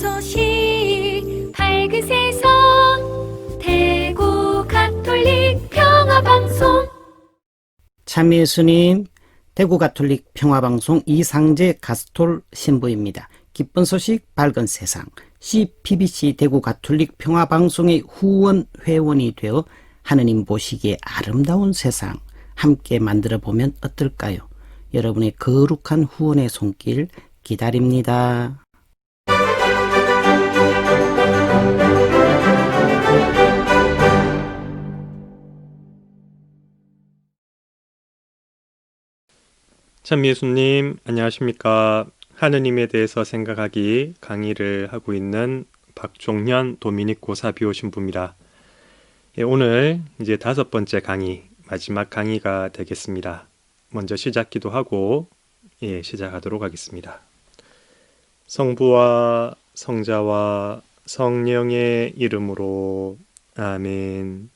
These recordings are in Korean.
소식 밝은 세상 대구 가톨릭 평화방송. 참 예수님, 대구 가톨릭 평화방송 이상재 가스톨 신부입니다. 기쁜 소식 밝은 세상 CPBC 대구 가톨릭 평화방송의 후원 회원이 되어 하느님 보시기에 아름다운 세상 함께 만들어 보면 어떨까요? 여러분의 거룩한 후원의 손길 기다립니다. 참 예수님, 안녕하십니까? 하느님에 대해서 생각하기 강의를 하고 있는 박종현 도미닉 고사비오 신부입니다. 오늘 이제 5번째 강의, 마지막 강의가 되겠습니다. 먼저 시작 기도하고 시작하도록 하겠습니다. 성부와 성자와 성령의 이름으로 아멘.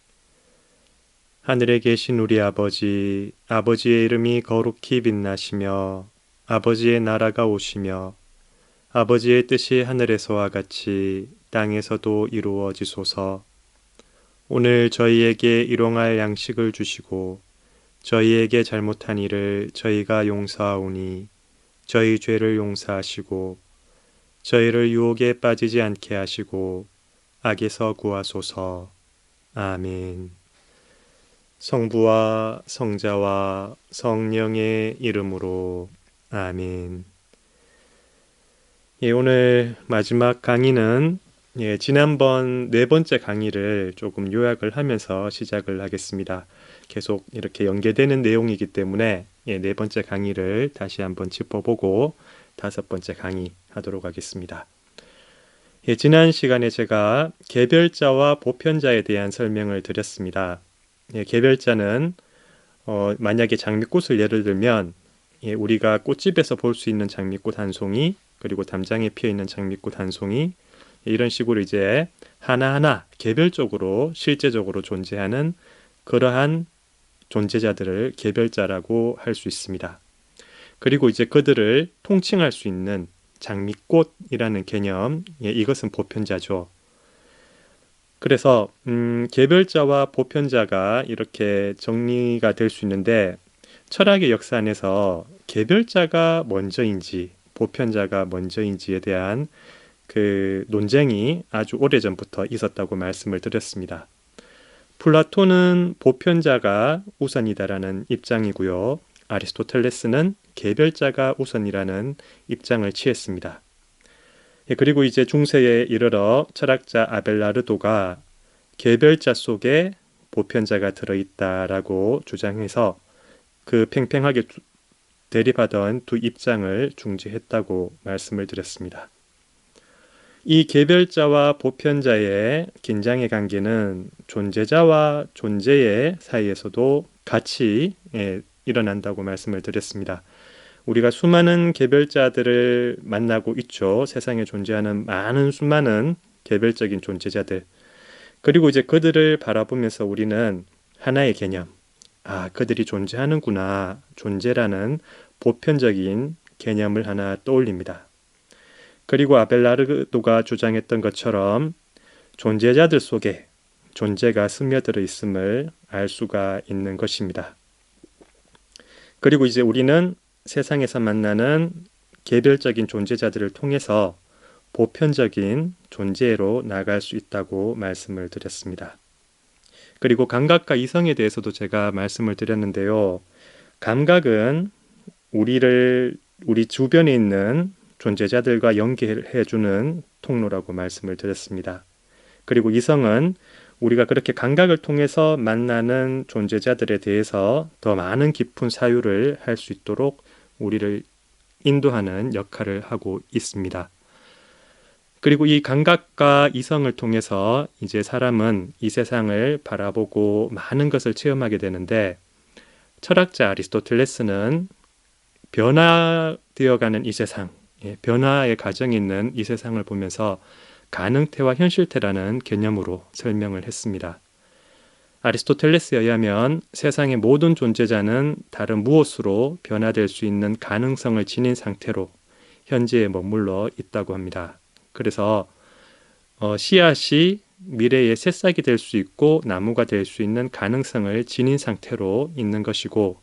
하늘에 계신 우리 아버지, 아버지의 이름이 거룩히 빛나시며 아버지의 나라가 오시며 아버지의 뜻이 하늘에서와 같이 땅에서도 이루어지소서. 오늘 저희에게 일용할 양식을 주시고 저희에게 잘못한 일을 저희가 용서하오니 저희 죄를 용서하시고 저희를 유혹에 빠지지 않게 하시고 악에서 구하소서. 아멘. 성부와 성자와 성령의 이름으로 아멘. 오늘 마지막 강의는 지난번 4번째 강의를 조금 요약을 하면서 시작을 하겠습니다. 계속 이렇게 연계되는 내용이기 때문에 4번째 강의를 다시 한번 짚어보고 5번째 강의 하도록 하겠습니다. 지난 시간에 제가 개별자와 보편자에 대한 설명을 드렸습니다. 개별자는 만약에 장미꽃을 예를 들면 우리가 꽃집에서 볼 수 있는 장미꽃 한 송이, 그리고 담장에 피어있는 장미꽃 한 송이, 이런 식으로 이제 하나하나 개별적으로 실제적으로 존재하는 그러한 존재자들을 개별자라고 할 수 있습니다. 그리고 이제 그들을 통칭할 수 있는 장미꽃이라는 개념, 이것은 보편자죠. 그래서 개별자와 보편자가 이렇게 정리가 될 수 있는데, 철학의 역사 안에서 개별자가 먼저인지 보편자가 먼저인지에 대한 그 논쟁이 아주 오래전부터 있었다고 말씀을 드렸습니다. 플라톤은 보편자가 우선이다라는 입장이고요. 아리스토텔레스는 개별자가 우선이라는 입장을 취했습니다. 그리고 이제 중세에 이르러 철학자 아벨라르도가 개별자 속에 보편자가 들어있다라고 주장해서 그 팽팽하게 대립하던 두 입장을 중지했다고 말씀을 드렸습니다. 이 개별자와 보편자의 긴장의 관계는 존재자와 존재의 사이에서도 같이 일어난다고 말씀을 드렸습니다. 우리가 수많은 개별자들을 만나고 있죠. 세상에 존재하는 많은 수많은 개별적인 존재자들. 그리고 이제 그들을 바라보면서 우리는 하나의 개념, 그들이 존재하는구나, 존재라는 보편적인 개념을 하나 떠올립니다. 그리고 아벨라르도가 주장했던 것처럼 존재자들 속에 존재가 스며들어 있음을 알 수가 있는 것입니다. 그리고 이제 우리는 세상에서 만나는 개별적인 존재자들을 통해서 보편적인 존재로 나아갈 수 있다고 말씀을 드렸습니다. 그리고 감각과 이성에 대해서도 제가 말씀을 드렸는데요. 감각은 우리 주변에 있는 존재자들과 연결해주는 통로라고 말씀을 드렸습니다. 그리고 이성은 우리가 그렇게 감각을 통해서 만나는 존재자들에 대해서 더 많은 깊은 사유를 할 수 있도록 우리를 인도하는 역할을 하고 있습니다. 그리고 이 감각과 이성을 통해서 이제 사람은 이 세상을 바라보고 많은 것을 체험하게 되는데, 철학자 아리스토텔레스는 변화되어가는 이 세상, 변화의 과정에 있는 이 세상을 보면서 가능태와 현실태라는 개념으로 설명을 했습니다. 아리스토텔레스에 의하면 세상의 모든 존재자는 다른 무엇으로 변화될 수 있는 가능성을 지닌 상태로 현재에 머물러 있다고 합니다. 그래서 씨앗이 미래의 새싹이 될 수 있고 나무가 될 수 있는 가능성을 지닌 상태로 있는 것이고,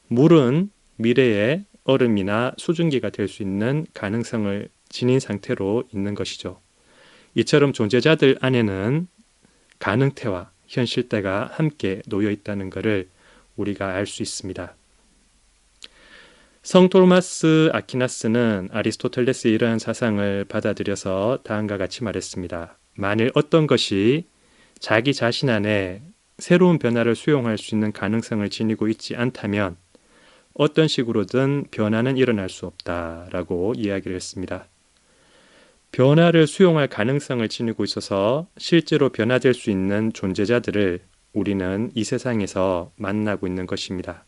물은 미래의 얼음이나 수증기가 될 수 있는 가능성을 지닌 상태로 있는 것이죠. 이처럼 존재자들 안에는 가능태와 현실태가 함께 놓여 있다는 것을 우리가 알 수 있습니다. 성 토마스 아퀴나스는 아리스토텔레스의 이러한 사상을 받아들여서 다음과 같이 말했습니다. 만일 어떤 것이 자기 자신 안에 새로운 변화를 수용할 수 있는 가능성을 지니고 있지 않다면 어떤 식으로든 변화는 일어날 수 없다라고 이야기를 했습니다. 변화를 수용할 가능성을 지니고 있어서 실제로 변화될 수 있는 존재자들을 우리는 이 세상에서 만나고 있는 것입니다.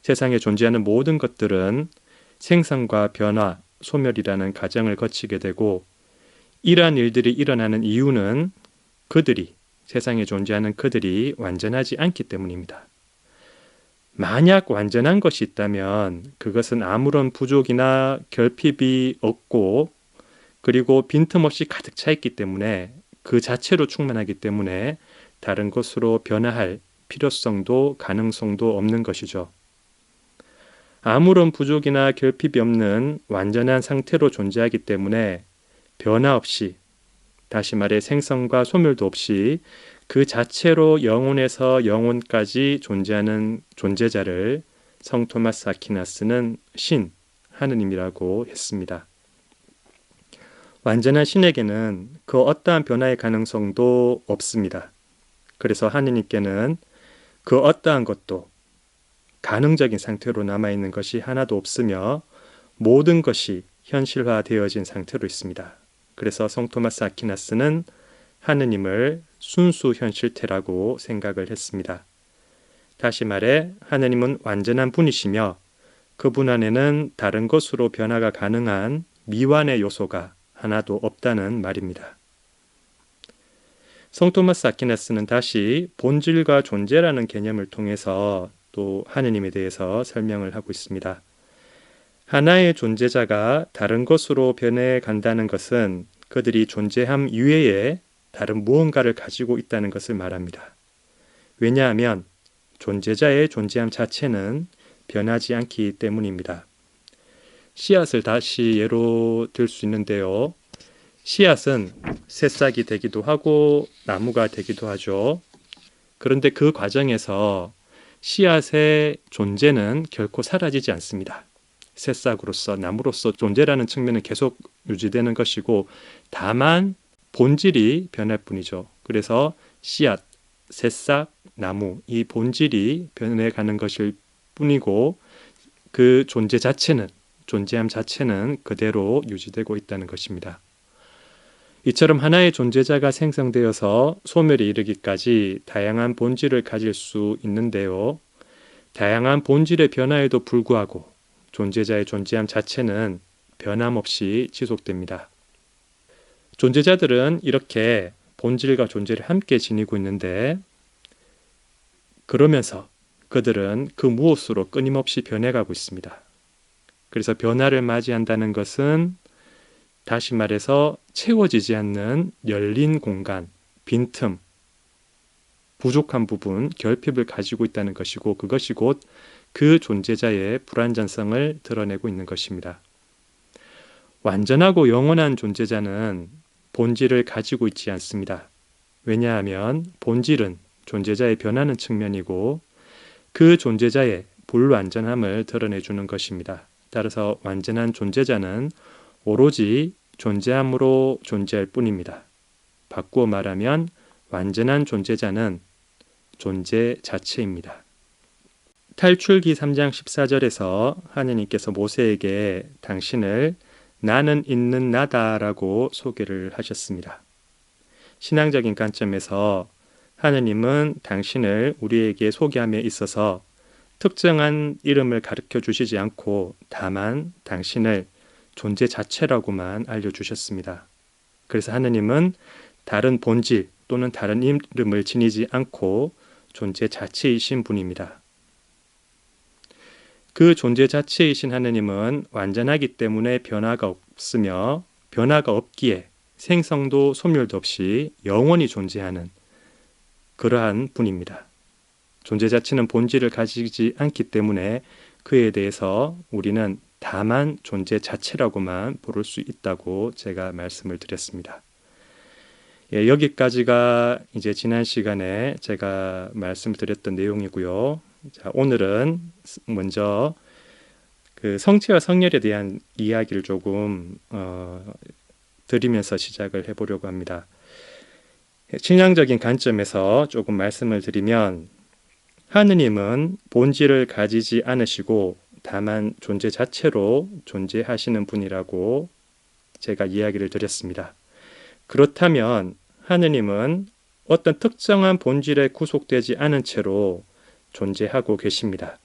세상에 존재하는 모든 것들은 생성과 변화, 소멸이라는 과정을 거치게 되고, 이러한 일들이 일어나는 이유는 세상에 존재하는 그들이 완전하지 않기 때문입니다. 만약 완전한 것이 있다면 그것은 아무런 부족이나 결핍이 없고, 그리고 빈틈없이 가득 차 있기 때문에 그 자체로 충만하기 때문에 다른 것으로 변화할 필요성도 가능성도 없는 것이죠. 아무런 부족이나 결핍이 없는 완전한 상태로 존재하기 때문에 변화 없이, 다시 말해 생성과 소멸도 없이 그 자체로 영혼에서 영혼까지 존재하는 존재자를 성 토마스 아퀴나스는 신, 하느님이라고 했습니다. 완전한 신에게는 그 어떠한 변화의 가능성도 없습니다. 그래서 하느님께는 그 어떠한 것도 가능적인 상태로 남아있는 것이 하나도 없으며 모든 것이 현실화되어진 상태로 있습니다. 그래서 성 토마스 아퀴나스는 하느님을 순수 현실태라고 생각을 했습니다. 다시 말해 하느님은 완전한 분이시며 그분 안에는 다른 것으로 변화가 가능한 미완의 요소가 하나도 없다는 말입니다. 성 토마스 아퀴나스는 다시 본질과 존재라는 개념을 통해서 또 하느님에 대해서 설명을 하고 있습니다. 하나의 존재자가 다른 것으로 변해 간다는 것은 그들이 존재함 이외에 다른 무언가를 가지고 있다는 것을 말합니다. 왜냐하면 존재자의 존재함 자체는 변하지 않기 때문입니다. 씨앗을 다시 예로 들 수 있는데요. 씨앗은 새싹이 되기도 하고 나무가 되기도 하죠. 그런데 그 과정에서 씨앗의 존재는 결코 사라지지 않습니다. 새싹으로서 나무로서 존재라는 측면은 계속 유지되는 것이고, 다만 본질이 변할 뿐이죠. 그래서 씨앗, 새싹, 나무, 이 본질이 변해가는 것일 뿐이고, 그 존재함 자체는 그대로 유지되고 있다는 것입니다. 이처럼 하나의 존재자가 생성되어서 소멸에 이르기까지 다양한 본질을 가질 수 있는데요. 다양한 본질의 변화에도 불구하고 존재자의 존재함 자체는 변함없이 지속됩니다. 존재자들은 이렇게 본질과 존재를 함께 지니고 있는데, 그러면서 그들은 그 무엇으로 끊임없이 변해가고 있습니다. 그래서 변화를 맞이한다는 것은 다시 말해서 채워지지 않는 열린 공간, 빈틈, 부족한 부분, 결핍을 가지고 있다는 것이고, 그것이 곧 그 존재자의 불완전성을 드러내고 있는 것입니다. 완전하고 영원한 존재자는 본질을 가지고 있지 않습니다. 왜냐하면 본질은 존재자의 변하는 측면이고 그 존재자의 불완전함을 드러내주는 것입니다. 따라서 완전한 존재자는 오로지 존재함으로 존재할 뿐입니다. 바꾸어 말하면 완전한 존재자는 존재 자체입니다. 탈출기 3장 14절에서 하느님께서 모세에게 당신을 나는 있는 나다라고 소개를 하셨습니다. 신앙적인 관점에서 하느님은 당신을 우리에게 소개함에 있어서 특정한 이름을 가르쳐 주시지 않고 다만 당신을 존재 자체라고만 알려주셨습니다. 그래서 하느님은 다른 본질 또는 다른 이름을 지니지 않고 존재 자체이신 분입니다. 그 존재 자체이신 하느님은 완전하기 때문에 변화가 없으며 변화가 없기에 생성도 소멸도 없이 영원히 존재하는 그러한 분입니다. 존재 자체는 본질을 가지지 않기 때문에 그에 대해서 우리는 다만 존재 자체라고만 부를 수 있다고 제가 말씀을 드렸습니다. 예, 여기까지가 이제 지난 시간에 제가 말씀드렸던 내용이고요. 자, 오늘은 먼저 그 성체와 성렬에 대한 이야기를 조금 드리면서 시작을 해보려고 합니다. 신앙적인 관점에서 조금 말씀을 드리면 하느님은 본질을 가지지 않으시고 다만 존재 자체로 존재하시는 분이라고 제가 이야기를 드렸습니다. 그렇다면 하느님은 어떤 특정한 본질에 구속되지 않은 채로 존재하고 계십니다.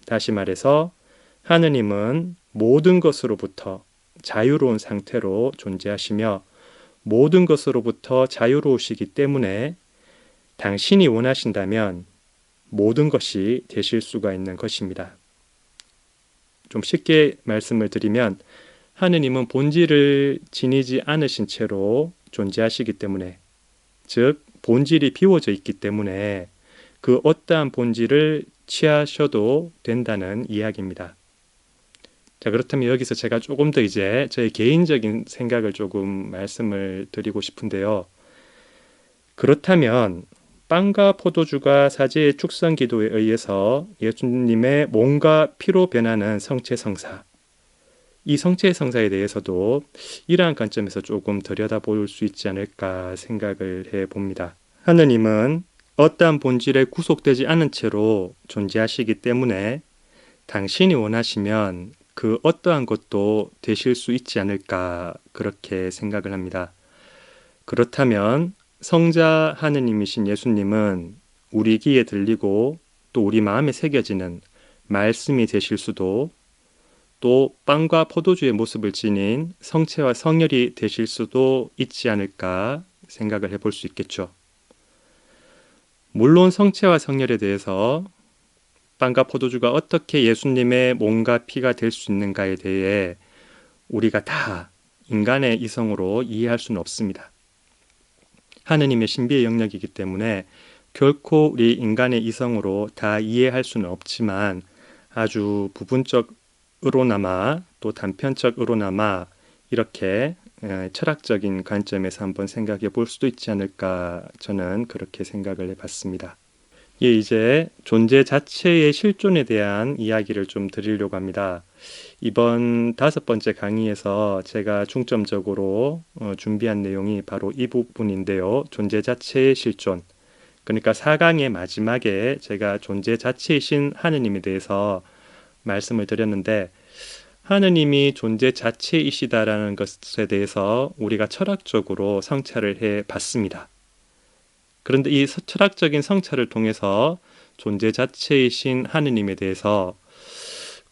다시 말해서 하느님은 모든 것으로부터 자유로운 상태로 존재하시며 모든 것으로부터 자유로우시기 때문에 당신이 원하신다면 모든 것이 되실 수가 있는 것입니다. 좀 쉽게 말씀을 드리면 하느님은 본질을 지니지 않으신 채로 존재하시기 때문에, 즉 본질이 비워져 있기 때문에 그 어떠한 본질을 취하셔도 된다는 이야기입니다. 자, 그렇다면 여기서 제가 조금 더 이제 저의 개인적인 생각을 조금 말씀을 드리고 싶은데요. 그렇다면 빵과 포도주가 사제의 축성 기도에 의해서 예수님의 몸과 피로 변하는 성체 성사, 이 성체 성사에 대해서도 이러한 관점에서 조금 들여다볼 수 있지 않을까 생각을 해봅니다. 하느님은 어떠한 본질에 구속되지 않은 채로 존재하시기 때문에 당신이 원하시면 그 어떠한 것도 되실 수 있지 않을까 그렇게 생각을 합니다. 그렇다면 성자 하느님이신 예수님은 우리 귀에 들리고 또 우리 마음에 새겨지는 말씀이 되실 수도, 또 빵과 포도주의 모습을 지닌 성체와 성혈이 되실 수도 있지 않을까 생각을 해볼 수 있겠죠. 물론 성체와 성혈에 대해서 빵과 포도주가 어떻게 예수님의 몸과 피가 될 수 있는가에 대해 우리가 다 인간의 이성으로 이해할 수는 없습니다. 하느님의 신비의 영역이기 때문에 결코 우리 인간의 이성으로 다 이해할 수는 없지만 아주 부분적으로나마 또 단편적으로나마 이렇게 철학적인 관점에서 한번 생각해 볼 수도 있지 않을까, 저는 그렇게 생각을 해봤습니다. 이제 존재 자체의 실존에 대한 이야기를 좀 드리려고 합니다. 이번 5번째 강의에서 제가 중점적으로 준비한 내용이 바로 이 부분인데요. 존재 자체의 실존. 그러니까 4강의 마지막에 제가 존재 자체이신 하느님에 대해서 말씀을 드렸는데, 하느님이 존재 자체이시다라는 것에 대해서 우리가 철학적으로 성찰을 해 봤습니다. 그런데 이 철학적인 성찰을 통해서 존재 자체이신 하느님에 대해서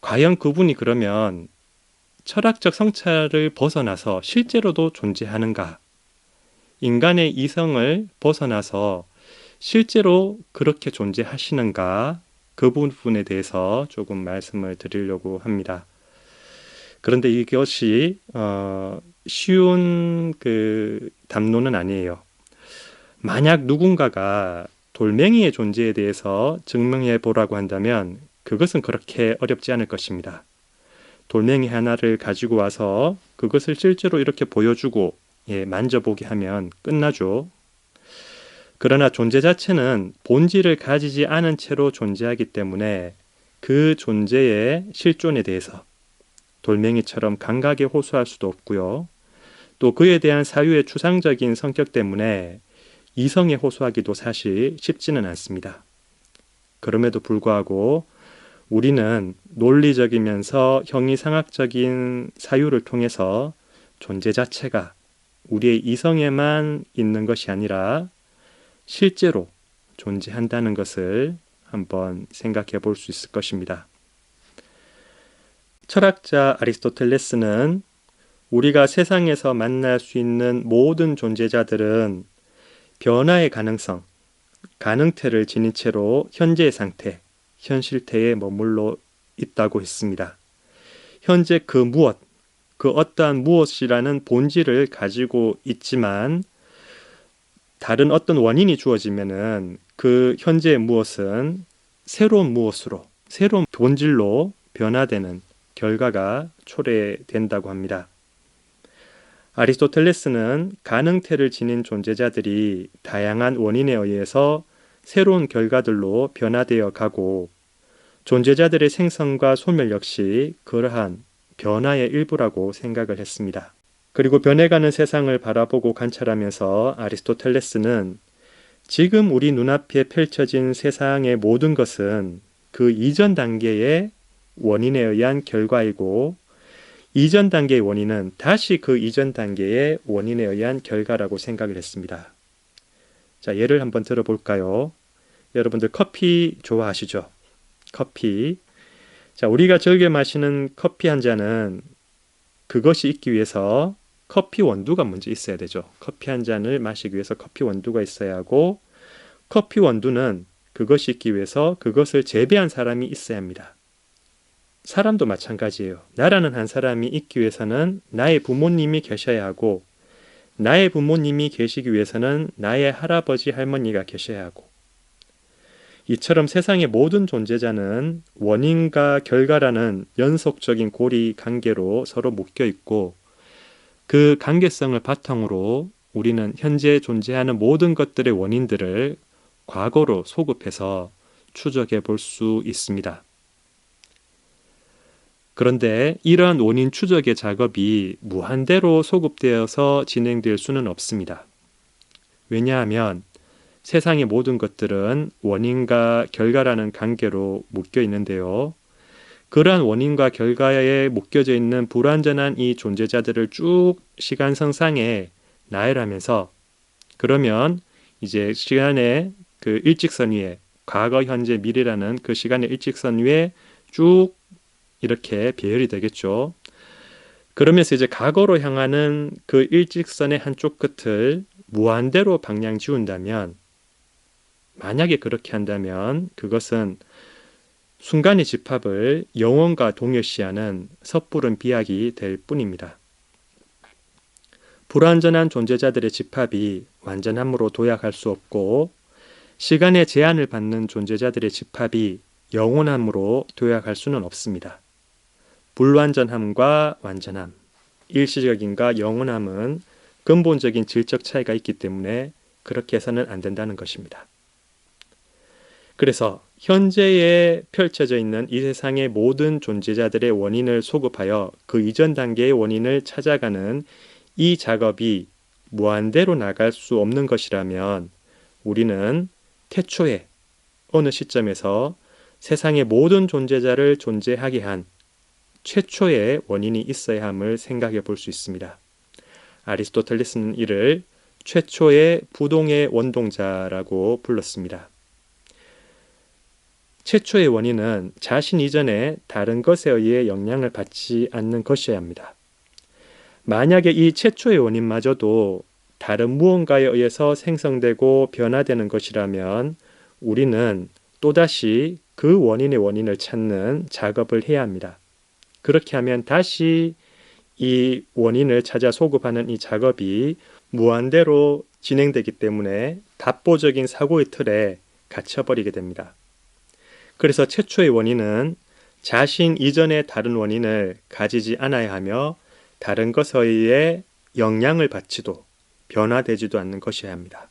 과연 그분이 그러면 철학적 성찰을 벗어나서 실제로도 존재하는가? 인간의 이성을 벗어나서 실제로 그렇게 존재하시는가? 그 부분에 대해서 조금 말씀을 드리려고 합니다. 그런데 이것이 쉬운 담론은 아니에요. 만약 누군가가 돌멩이의 존재에 대해서 증명해 보라고 한다면 그것은 그렇게 어렵지 않을 것입니다. 돌멩이 하나를 가지고 와서 그것을 실제로 이렇게 보여주고 만져보게 하면 끝나죠. 그러나 존재 자체는 본질을 가지지 않은 채로 존재하기 때문에 그 존재의 실존에 대해서 돌멩이처럼 감각에 호소할 수도 없고요. 또 그에 대한 사유의 추상적인 성격 때문에 이성에 호소하기도 사실 쉽지는 않습니다. 그럼에도 불구하고 우리는 논리적이면서 형이상학적인 사유를 통해서 존재 자체가 우리의 이성에만 있는 것이 아니라 실제로 존재한다는 것을 한번 생각해 볼 수 있을 것입니다. 철학자 아리스토텔레스는 우리가 세상에서 만날 수 있는 모든 존재자들은 변화의 가능성, 가능태를 지닌 채로 현재의 상태, 현실태에 머물러 있다고 했습니다. 현재 그 무엇, 그 어떠한 무엇이라는 본질을 가지고 있지만 다른 어떤 원인이 주어지면은 그 현재의 무엇은 새로운 무엇으로, 새로운 본질로 변화되는 결과가 초래된다고 합니다. 아리스토텔레스는 가능태를 지닌 존재자들이 다양한 원인에 의해서 새로운 결과들로 변화되어 가고 존재자들의 생성과 소멸 역시 그러한 변화의 일부라고 생각을 했습니다. 그리고 변해가는 세상을 바라보고 관찰하면서 아리스토텔레스는 지금 우리 눈앞에 펼쳐진 세상의 모든 것은 그 이전 단계의 원인에 의한 결과이고 이전 단계의 원인은 다시 그 이전 단계의 원인에 의한 결과라고 생각을 했습니다. 자, 예를 한번 들어볼까요? 여러분들 커피 좋아하시죠? 커피. 자, 우리가 즐겨 마시는 커피 한 잔은 그것이 있기 위해서 커피 원두가 먼저 있어야 되죠. 커피 한 잔을 마시기 위해서 커피 원두가 있어야 하고 커피 원두는 그것이 있기 위해서 그것을 재배한 사람이 있어야 합니다. 사람도 마찬가지예요. 나라는 한 사람이 있기 위해서는 나의 부모님이 계셔야 하고 나의 부모님이 계시기 위해서는 나의 할아버지 할머니가 계셔야 하고 이처럼 세상의 모든 존재자는 원인과 결과라는 연속적인 고리 관계로 서로 묶여 있고 그 관계성을 바탕으로 우리는 현재 존재하는 모든 것들의 원인들을 과거로 소급해서 추적해 볼 수 있습니다. 그런데 이러한 원인 추적의 작업이 무한대로 소급되어서 진행될 수는 없습니다. 왜냐하면 세상의 모든 것들은 원인과 결과라는 관계로 묶여 있는데요. 그러한 원인과 결과에 묶여져 있는 불완전한 이 존재자들을 쭉 시간선상에 나열하면서 그러면 이제 시간의 그 일직선 위에 과거, 현재, 미래라는 그 시간의 일직선 위에 쭉 이렇게 배열이 되겠죠. 그러면서 이제 과거로 향하는 그 일직선의 한쪽 끝을 무한대로 방향 지운다면 만약에 그렇게 한다면 그것은 순간의 집합을 영원과 동일시하는 섣부른 비약이 될 뿐입니다. 불완전한 존재자들의 집합이 완전함으로 도약할 수 없고 시간의 제한을 받는 존재자들의 집합이 영원함으로 도약할 수는 없습니다. 불완전함과 완전함, 일시적인과 영원함은 근본적인 질적 차이가 있기 때문에 그렇게 해서는 안 된다는 것입니다. 그래서 현재에 펼쳐져 있는 이 세상의 모든 존재자들의 원인을 소급하여 그 이전 단계의 원인을 찾아가는 이 작업이 무한대로 나갈 수 없는 것이라면 우리는 태초에 어느 시점에서 세상의 모든 존재자를 존재하게 한 최초의 원인이 있어야 함을 생각해 볼 수 있습니다. 아리스토텔레스는 이를 최초의 부동의 원동자라고 불렀습니다. 최초의 원인은 자신 이전에 다른 것에 의해 영향을 받지 않는 것이어야 합니다. 만약에 이 최초의 원인마저도 다른 무언가에 의해서 생성되고 변화되는 것이라면 우리는 또다시 그 원인의 원인을 찾는 작업을 해야 합니다. 그렇게 하면 다시 이 원인을 찾아 소급하는 이 작업이 무한대로 진행되기 때문에 답보적인 사고의 틀에 갇혀버리게 됩니다. 그래서 최초의 원인은 자신 이전의 다른 원인을 가지지 않아야 하며 다른 것에 의해 영향을 받지도 변화되지도 않는 것이어야 합니다.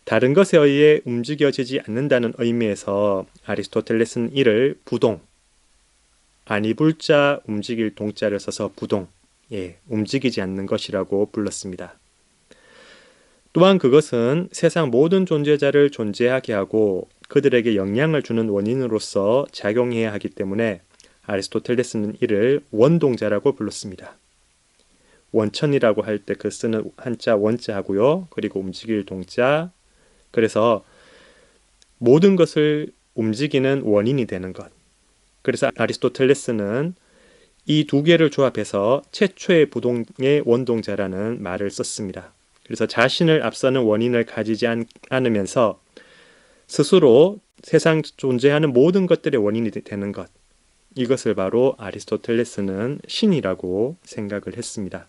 다른 것에 의해 움직여지지 않는다는 의미에서 아리스토텔레스는 이를 부동, 아니불자 움직일 동자를 써서 부동, 움직이지 않는 것이라고 불렀습니다. 또한 그것은 세상 모든 존재자를 존재하게 하고 그들에게 영향을 주는 원인으로서 작용해야 하기 때문에 아리스토텔레스는 이를 원동자라고 불렀습니다. 원천이라고 할 때 그 쓰는 한자 원자하고요. 그리고 움직일 동자. 그래서 모든 것을 움직이는 원인이 되는 것. 그래서 아리스토텔레스는 이 두 개를 조합해서 최초의 부동의 원동자라는 말을 썼습니다. 그래서 자신을 앞서는 원인을 가지지 않으면서 스스로 세상 존재하는 모든 것들의 원인이 되는 것. 이것을 바로 아리스토텔레스는 신이라고 생각을 했습니다.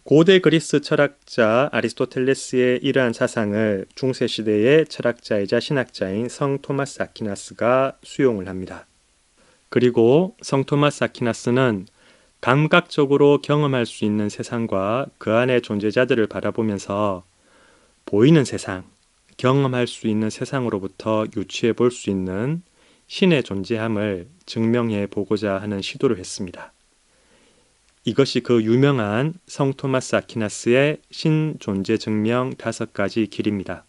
고대 그리스 철학자 아리스토텔레스의 이러한 사상을 중세시대의 철학자이자 신학자인 성 토마스 아퀴나스가 수용을 합니다. 그리고 성 토마스 아퀴나스는 감각적으로 경험할 수 있는 세상과 그 안의 존재자들을 바라보면서 보이는 세상, 경험할 수 있는 세상으로부터 유추해 볼 수 있는 신의 존재함을 증명해 보고자 하는 시도를 했습니다. 이것이 그 유명한 성 토마스 아퀴나스의 신 존재 증명 5가지 길입니다.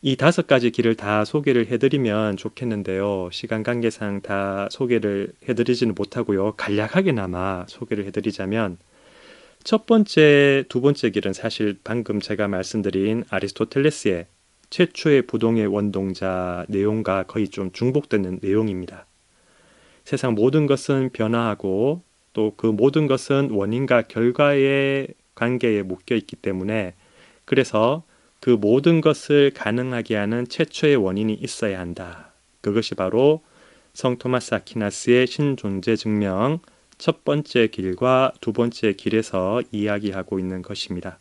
이 5가지 길을 다 소개를 해드리면 좋겠는데요. 시간 관계상 다 소개를 해드리지는 못하고요. 간략하게나마 소개를 해드리자면 첫 번째, 두 번째 길은 사실 방금 제가 말씀드린 아리스토텔레스의 최초의 부동의 원동자 내용과 거의 좀 중복되는 내용입니다. 세상 모든 것은 변화하고 또 그 모든 것은 원인과 결과의 관계에 묶여 있기 때문에 그래서 그 모든 것을 가능하게 하는 최초의 원인이 있어야 한다. 그것이 바로 성 토마스 아퀴나스의 신존재 증명 첫 번째 길과 두 번째 길에서 이야기하고 있는 것입니다.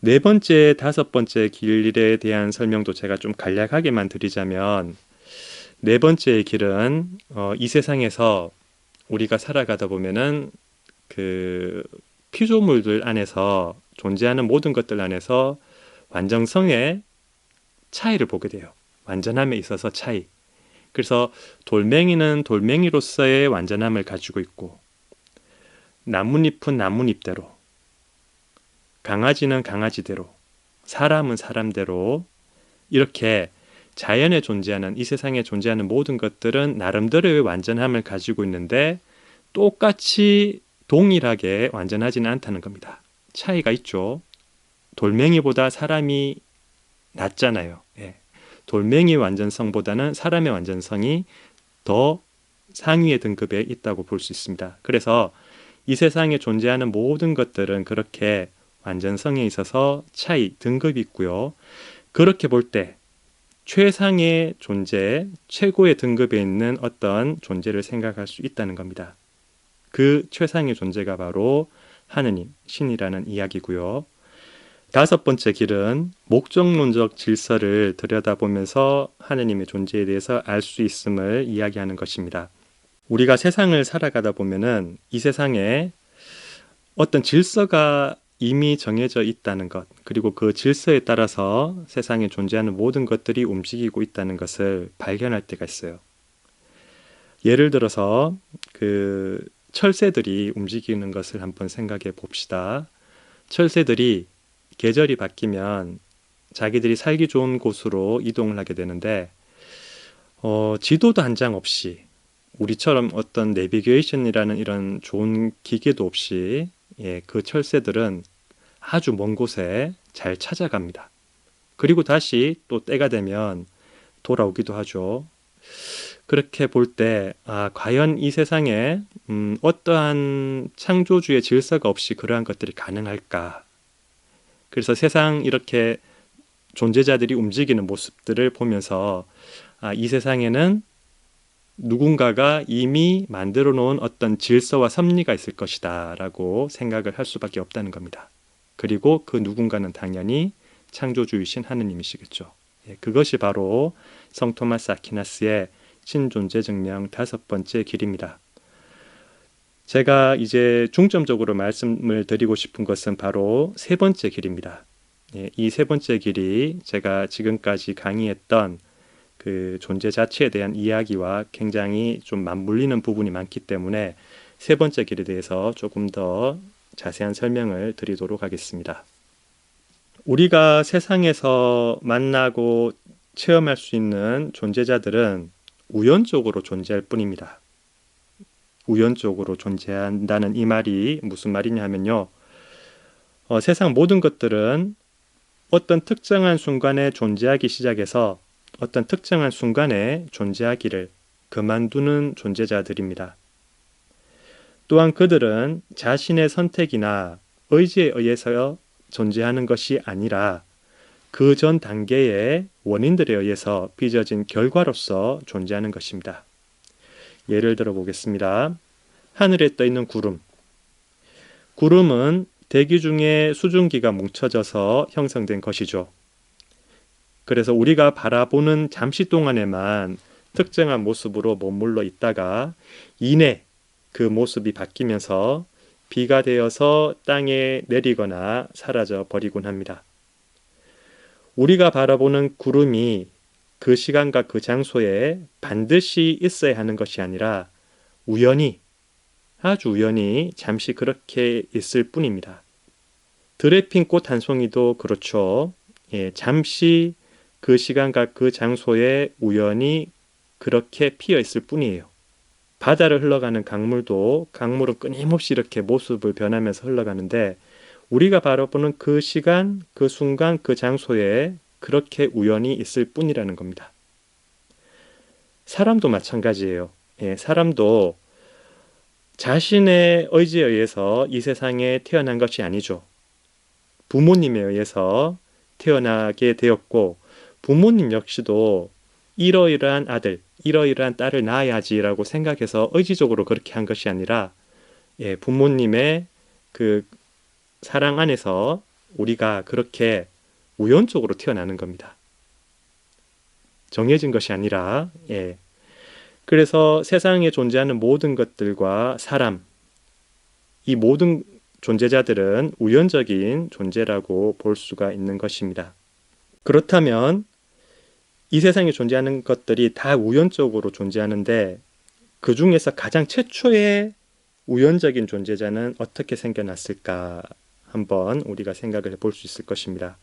네 번째, 다섯 번째 길에 대한 설명도 제가 좀 간략하게만 드리자면 네 번째 길은 이 세상에서 우리가 살아가다 보면은 그 피조물들 안에서 존재하는 모든 것들 안에서 완전성의 차이를 보게 돼요. 완전함에 있어서 차이. 그래서 돌멩이는 돌멩이로서의 완전함을 가지고 있고 나뭇잎은 나뭇잎대로 강아지는 강아지대로 사람은 사람대로 이렇게 자연에 존재하는 이 세상에 존재하는 모든 것들은 나름대로의 완전함을 가지고 있는데 똑같이 동일하게 완전하지는 않다는 겁니다. 차이가 있죠. 돌멩이보다 사람이 낫잖아요. 예. 돌멩이 완전성보다는 사람의 완전성이 더 상위의 등급에 있다고 볼 수 있습니다. 그래서 이 세상에 존재하는 모든 것들은 그렇게 완전성에 있어서 차이, 등급이 있고요. 그렇게 볼 때 최상의 존재, 최고의 등급에 있는 어떤 존재를 생각할 수 있다는 겁니다. 그 최상의 존재가 바로 하느님, 신이라는 이야기고요. 다섯 번째 길은 목적론적 질서를 들여다보면서 하느님의 존재에 대해서 알 수 있음을 이야기하는 것입니다. 우리가 세상을 살아가다 보면은 이 세상에 어떤 질서가 이미 정해져 있다는 것, 그리고 그 질서에 따라서 세상에 존재하는 모든 것들이 움직이고 있다는 것을 발견할 때가 있어요. 예를 들어서 그 철새들이 움직이는 것을 한번 생각해 봅시다. 철새들이 계절이 바뀌면 자기들이 살기 좋은 곳으로 이동을 하게 되는데 지도도 한 장 없이 우리처럼 어떤 내비게이션이라는 이런 좋은 기계도 없이 그 철새들은 아주 먼 곳에 잘 찾아갑니다. 그리고 다시 또 때가 되면 돌아오기도 하죠. 그렇게 볼 때 과연 이 세상에 어떠한 창조주의 질서가 없이 그러한 것들이 가능할까? 그래서 세상 이렇게 존재자들이 움직이는 모습들을 보면서 이 세상에는 누군가가 이미 만들어 놓은 어떤 질서와 섭리가 있을 것이다 라고 생각을 할 수밖에 없다는 겁니다. 그리고 그 누군가는 당연히 창조주이신 하느님이시겠죠. 그것이 바로 성 토마스 아퀴나스의 신존재 증명 다섯 번째 길입니다. 제가 이제 중점적으로 말씀을 드리고 싶은 것은 바로 세 번째 길입니다. 이 세 번째 길이 제가 지금까지 강의했던 그 존재 자체에 대한 이야기와 굉장히 좀 맞물리는 부분이 많기 때문에 세 번째 길에 대해서 조금 더 자세한 설명을 드리도록 하겠습니다. 우리가 세상에서 만나고 체험할 수 있는 존재자들은 우연적으로 존재할 뿐입니다. 우연적으로 존재한다는 이 말이 무슨 말이냐 하면요. 세상 모든 것들은 어떤 특정한 순간에 존재하기 시작해서 어떤 특정한 순간에 존재하기를 그만두는 존재자들입니다. 또한 그들은 자신의 선택이나 의지에 의해서 존재하는 것이 아니라 그 전 단계의 원인들에 의해서 빚어진 결과로서 존재하는 것입니다. 예를 들어 보겠습니다. 하늘에 떠 있는 구름. 구름은 대기 중에 수증기가 뭉쳐져서 형성된 것이죠. 그래서 우리가 바라보는 잠시 동안에만 특정한 모습으로 머물러 있다가 이내 그 모습이 바뀌면서 비가 되어서 땅에 내리거나 사라져 버리곤 합니다. 우리가 바라보는 구름이 그 시간과 그 장소에 반드시 있어야 하는 것이 아니라 우연히, 아주 우연히 잠시 그렇게 있을 뿐입니다. 들에 핀 꽃 한 송이도 그렇죠. 잠시 그 시간과 그 장소에 우연히 그렇게 피어 있을 뿐이에요. 바다를 흘러가는 강물도 강물은 끊임없이 이렇게 모습을 변하면서 흘러가는데 우리가 바라보는 그 시간, 그 순간, 그 장소에 그렇게 우연히 있을 뿐이라는 겁니다. 사람도 마찬가지예요. 사람도 자신의 의지에 의해서 이 세상에 태어난 것이 아니죠. 부모님에 의해서 태어나게 되었고 부모님 역시도 이러이러한 아들, 이러이러한 딸을 낳아야지라고 생각해서 의지적으로 그렇게 한 것이 아니라 부모님의 그 사랑 안에서 우리가 그렇게 우연적으로 태어나는 겁니다. 정해진 것이 아니라 그래서 세상에 존재하는 모든 것들과 사람, 이 모든 존재자들은 우연적인 존재라고 볼 수가 있는 것입니다. 그렇다면 이 세상에 존재하는 것들이 다 우연적으로 존재하는데 그 중에서 가장 최초의 우연적인 존재자는 어떻게 생겨났을까 한번 우리가 생각을 해볼 수 있을 것입니다.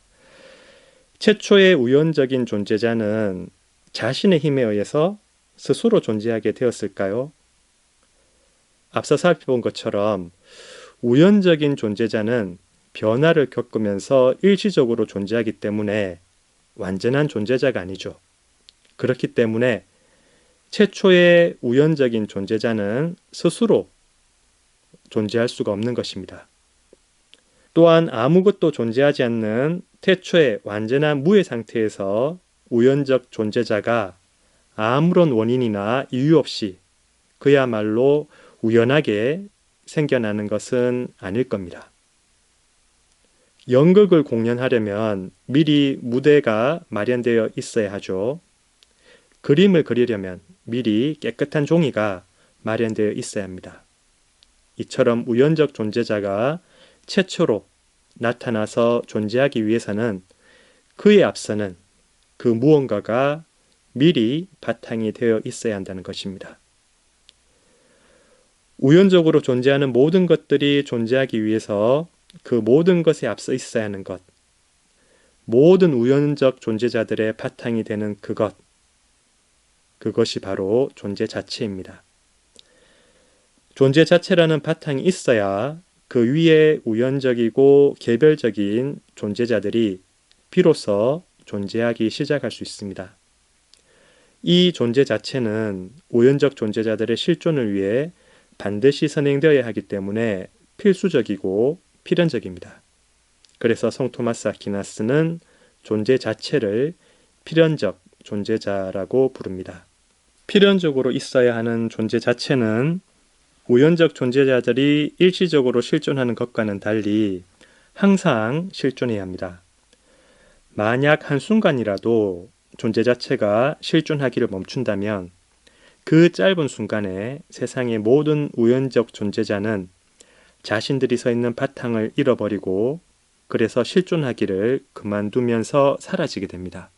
최초의 우연적인 존재자는 자신의 힘에 의해서 스스로 존재하게 되었을까요? 앞서 살펴본 것처럼 우연적인 존재자는 변화를 겪으면서 일시적으로 존재하기 때문에 완전한 존재자가 아니죠. 그렇기 때문에 최초의 우연적인 존재자는 스스로 존재할 수가 없는 것입니다. 또한 아무것도 존재하지 않는 태초의 완전한 무의 상태에서 우연적 존재자가 아무런 원인이나 이유 없이 그야말로 우연하게 생겨나는 것은 아닐 겁니다. 연극을 공연하려면 미리 무대가 마련되어 있어야 하죠. 그림을 그리려면 미리 깨끗한 종이가 마련되어 있어야 합니다. 이처럼 우연적 존재자가 최초로 나타나서 존재하기 위해서는 그에 앞서는 그 무언가가 미리 바탕이 되어 있어야 한다는 것입니다. 우연적으로 존재하는 모든 것들이 존재하기 위해서 그 모든 것에 앞서 있어야 하는 것, 모든 우연적 존재자들의 바탕이 되는 그것이 바로 존재 자체입니다. 존재 자체라는 바탕이 있어야 그 위에 우연적이고 개별적인 존재자들이 비로소 존재하기 시작할 수 있습니다. 이 존재 자체는 우연적 존재자들의 실존을 위해 반드시 선행되어야 하기 때문에 필수적이고 필연적입니다. 그래서 성 토마스 아퀴나스는 존재 자체를 필연적 존재자라고 부릅니다. 필연적으로 있어야 하는 존재 자체는 우연적 존재자들이 일시적으로 실존하는 것과는 달리 항상 실존해야 합니다. 만약 한순간이라도 존재 자체가 실존하기를 멈춘다면 그 짧은 순간에 세상의 모든 우연적 존재자는 자신들이 서 있는 바탕을 잃어버리고 그래서 실존하기를 그만두면서 사라지게 됩니다.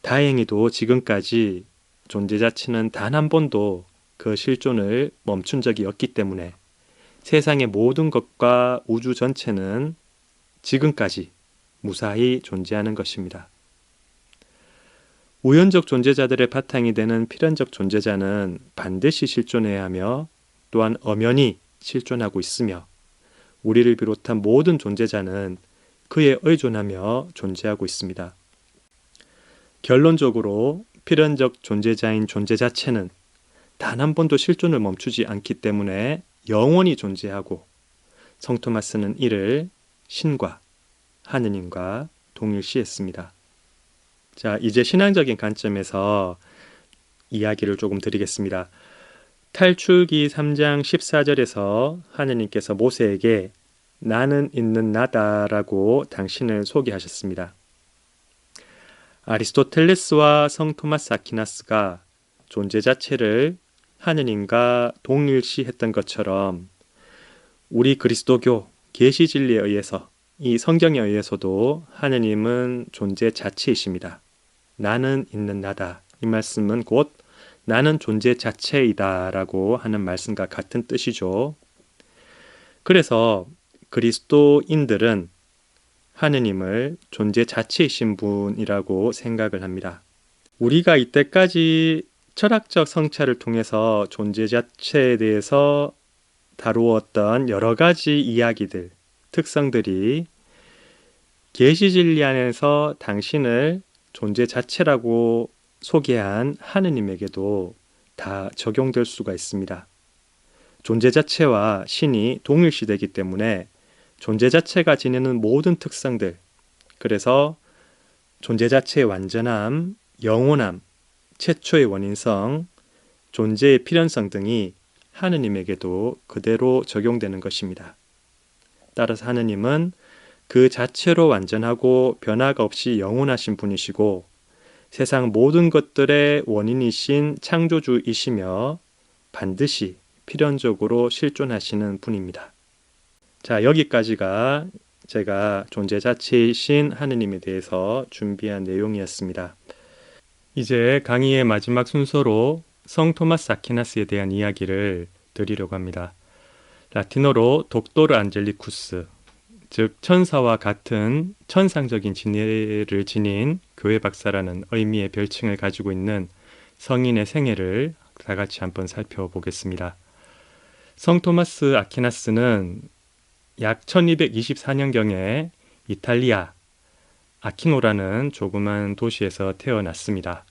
다행히도 지금까지 존재 자체는 단 한 번도 그 실존을 멈춘 적이 없기 때문에 세상의 모든 것과 우주 전체는 지금까지 무사히 존재하는 것입니다. 우연적 존재자들의 바탕이 되는 필연적 존재자는 반드시 실존해야 하며 또한 엄연히 실존하고 있으며 우리를 비롯한 모든 존재자는 그에 의존하며 존재하고 있습니다. 결론적으로 필연적 존재자인 존재 자체는 단 한 번도 실존을 멈추지 않기 때문에 영원히 존재하고 성 토마스는 이를 신과 하느님과 동일시했습니다. 자, 이제 신앙적인 관점에서 이야기를 조금 드리겠습니다. 탈출기 3장 14절에서 하느님께서 모세에게 나는 있는 나다라고 당신을 소개하셨습니다. 아리스토텔레스와 성 토마스 아퀴나스가 존재 자체를 하느님과 동일시했던 것처럼 우리 그리스도교 계시 진리에 의해서 이 성경에 의해서도 하느님은 존재 자체이십니다. 나는 있는 나다. 이 말씀은 곧 나는 존재 자체이다 라고 하는 말씀과 같은 뜻이죠. 그래서 그리스도인들은 하느님을 존재 자체이신 분이라고 생각을 합니다. 우리가 이때까지 철학적 성찰을 통해서 존재 자체에 대해서 다루었던 여러 가지 이야기들, 특성들이 계시 진리 안에서 당신을 존재 자체라고 소개한 하느님에게도 다 적용될 수가 있습니다. 존재 자체와 신이 동일시되기 때문에 존재 자체가 지니는 모든 특성들, 그래서 존재 자체의 완전함, 영원함, 최초의 원인성, 존재의 필연성 등이 하느님에게도 그대로 적용되는 것입니다. 따라서 하느님은 그 자체로 완전하고 변화가 없이 영원하신 분이시고 세상 모든 것들의 원인이신 창조주이시며 반드시 필연적으로 실존하시는 분입니다. 자, 여기까지가 제가 존재 자체이신 하느님에 대해서 준비한 내용이었습니다. 이제 강의의 마지막 순서로 성 토마스 아퀴나스에 대한 이야기를 드리려고 합니다. 라틴어로 독토르 안젤리쿠스, 즉 천사와 같은 천상적인 지혜를 지닌 교회 박사라는 의미의 별칭을 가지고 있는 성인의 생애를 다 같이 한번 살펴보겠습니다. 성 토마스 아퀴나스는 약 1224년경에 이탈리아 아키노라는 조그만 도시에서 태어났습니다.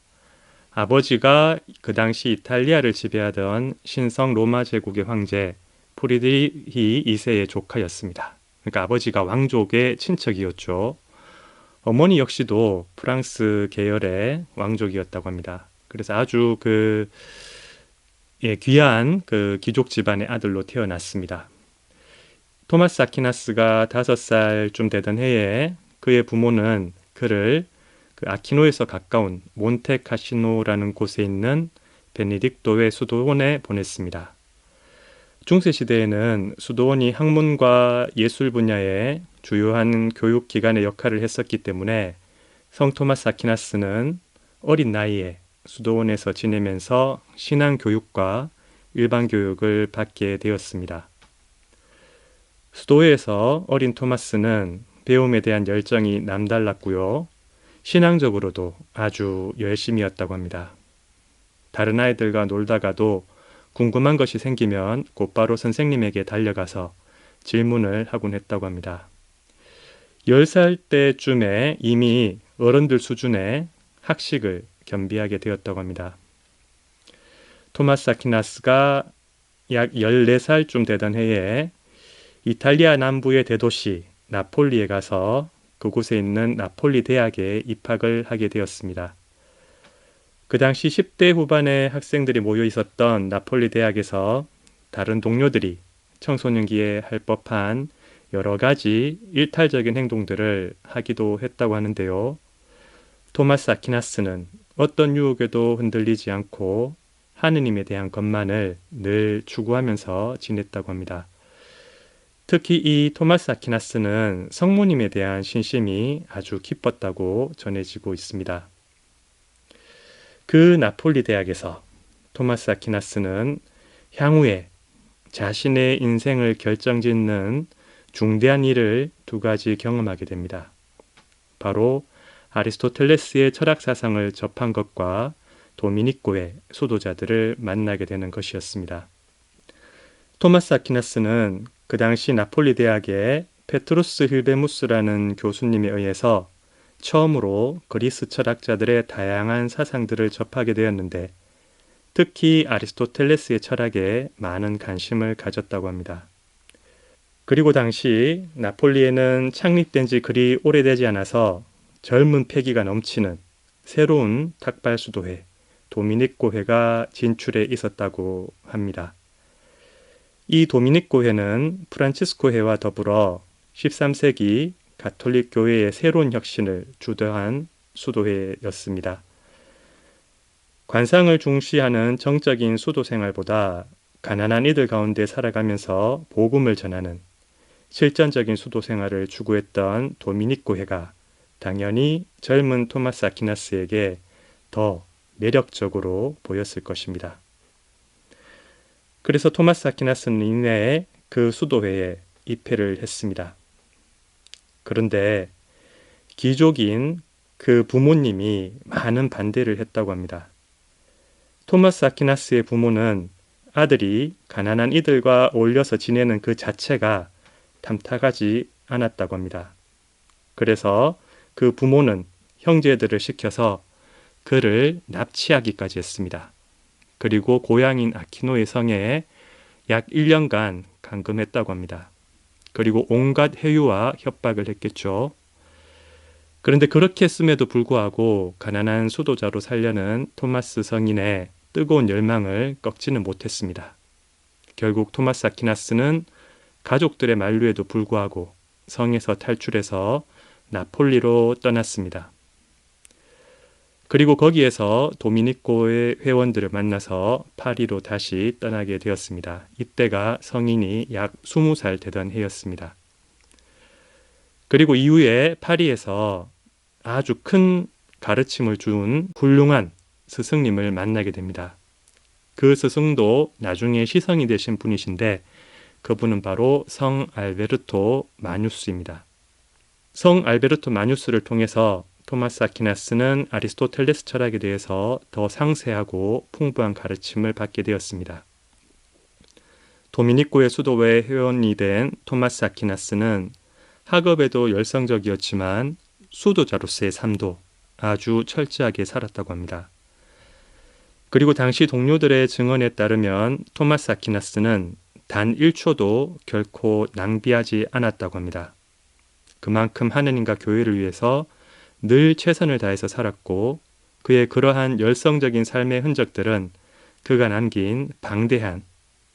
아버지가 그 당시 이탈리아를 지배하던 신성 로마 제국의 황제 프리드리히 2세의 조카였습니다. 그러니까 아버지가 왕족의 친척이었죠. 어머니 역시도 프랑스 계열의 왕족이었다고 합니다. 그래서 아주 귀한 귀족 집안의 아들로 태어났습니다. 토마스 아퀴나스가 5살쯤 되던 해에 그의 부모는 그를 아키노에서 가까운 몬테카시노라는 곳에 있는 베네딕토의 수도원에 보냈습니다. 중세시대에는 수도원이 학문과 예술 분야의 주요한 교육기관의 역할을 했었기 때문에 성 토마스 아퀴나스는 어린 나이에 수도원에서 지내면서 신앙교육과 일반교육을 받게 되었습니다. 수도회에서 어린 토마스는 배움에 대한 열정이 남달랐고요. 신앙적으로도 아주 열심이었다고 합니다. 다른 아이들과 놀다가도 궁금한 것이 생기면 곧바로 선생님에게 달려가서 질문을 하곤 했다고 합니다. 10살 때쯤에 이미 어른들 수준의 학식을 겸비하게 되었다고 합니다. 토마스 아퀴나스가 약 14살쯤 되던 해에 이탈리아 남부의 대도시 나폴리에 가서 그곳에 있는 나폴리 대학에 입학을 하게 되었습니다. 그 당시 10대 후반의 학생들이 모여 있었던 나폴리 대학에서 다른 동료들이 청소년기에 할 법한 여러 가지 일탈적인 행동들을 하기도 했다고 하는데요. 토마스 아퀴나스는 어떤 유혹에도 흔들리지 않고 하느님에 대한 것만을 늘 추구하면서 지냈다고 합니다. 특히 이 토마스 아퀴나스는 성모님에 대한 신심이 아주 깊었다고 전해지고 있습니다. 그 나폴리 대학에서 토마스 아퀴나스는 향후에 자신의 인생을 결정짓는 중대한 일을 2가지 경험하게 됩니다. 바로 아리스토텔레스의 철학 사상을 접한 것과 도미니코의 수도자들을 만나게 되는 것이었습니다. 토마스 아퀴나스는 그 당시 나폴리 대학의 페트루스 힐베무스라는 교수님에 의해서 처음으로 그리스 철학자들의 다양한 사상들을 접하게 되었는데 특히 아리스토텔레스의 철학에 많은 관심을 가졌다고 합니다. 그리고 당시 나폴리에는 창립된 지 그리 오래되지 않아서 젊은 패기가 넘치는 새로운 탁발 수도회, 도미닉 교회가 진출해 있었다고 합니다. 이 도미닉 교회는 프란치스코회와 더불어 13세기 가톨릭 교회의 새로운 혁신을 주도한 수도회였습니다. 관상을 중시하는 정적인 수도 생활보다 가난한 이들 가운데 살아가면서 복음을 전하는 실전적인 수도 생활을 추구했던 도미닉 교회가 당연히 젊은 토마스 아퀴나스에게 더 매력적으로 보였을 것입니다. 그래서 토마스 아퀴나스는 이내에 그 수도회에 입회를 했습니다. 그런데 귀족인 그 부모님이 많은 반대를 했다고 합니다. 토마스 아퀴나스의 부모는 아들이 가난한 이들과 어울려서 지내는 그 자체가 탐탁하지 않았다고 합니다. 그래서 그 부모는 형제들을 시켜서 그를 납치하기까지 했습니다. 그리고 고향인 아퀴노의 성에 약 1년간 감금했다고 합니다. 그리고 온갖 회유와 협박을 했겠죠. 그런데 그렇게 했음에도 불구하고 가난한 수도자로 살려는 토마스 성인의 뜨거운 열망을 꺾지는 못했습니다. 결국 토마스 아퀴나스는 가족들의 만류에도 불구하고 성에서 탈출해서 나폴리로 떠났습니다. 그리고 거기에서 도미니코의 회원들을 만나서 파리로 다시 떠나게 되었습니다. 이때가 성인이 약 20살 되던 해였습니다. 그리고 이후에 파리에서 아주 큰 가르침을 준 훌륭한 스승님을 만나게 됩니다. 그 스승도 나중에 시성이 되신 분이신데 그분은 바로 성 알베르토 마뉴스입니다. 성 알베르토 마뉴스를 통해서 토마스 아퀴나스는 아리스토텔레스 철학에 대해서 더 상세하고 풍부한 가르침을 받게 되었습니다. 도미니코의 수도회 회원이 된 토마스 아퀴나스는 학업에도 열성적이었지만 수도자로서의 삶도 아주 철저하게 살았다고 합니다. 그리고 당시 동료들의 증언에 따르면 토마스 아퀴나스는 단 1초도 결코 낭비하지 않았다고 합니다. 그만큼 하느님과 교회를 위해서 늘 최선을 다해서 살았고 그의 그러한 열성적인 삶의 흔적들은 그가 남긴 방대한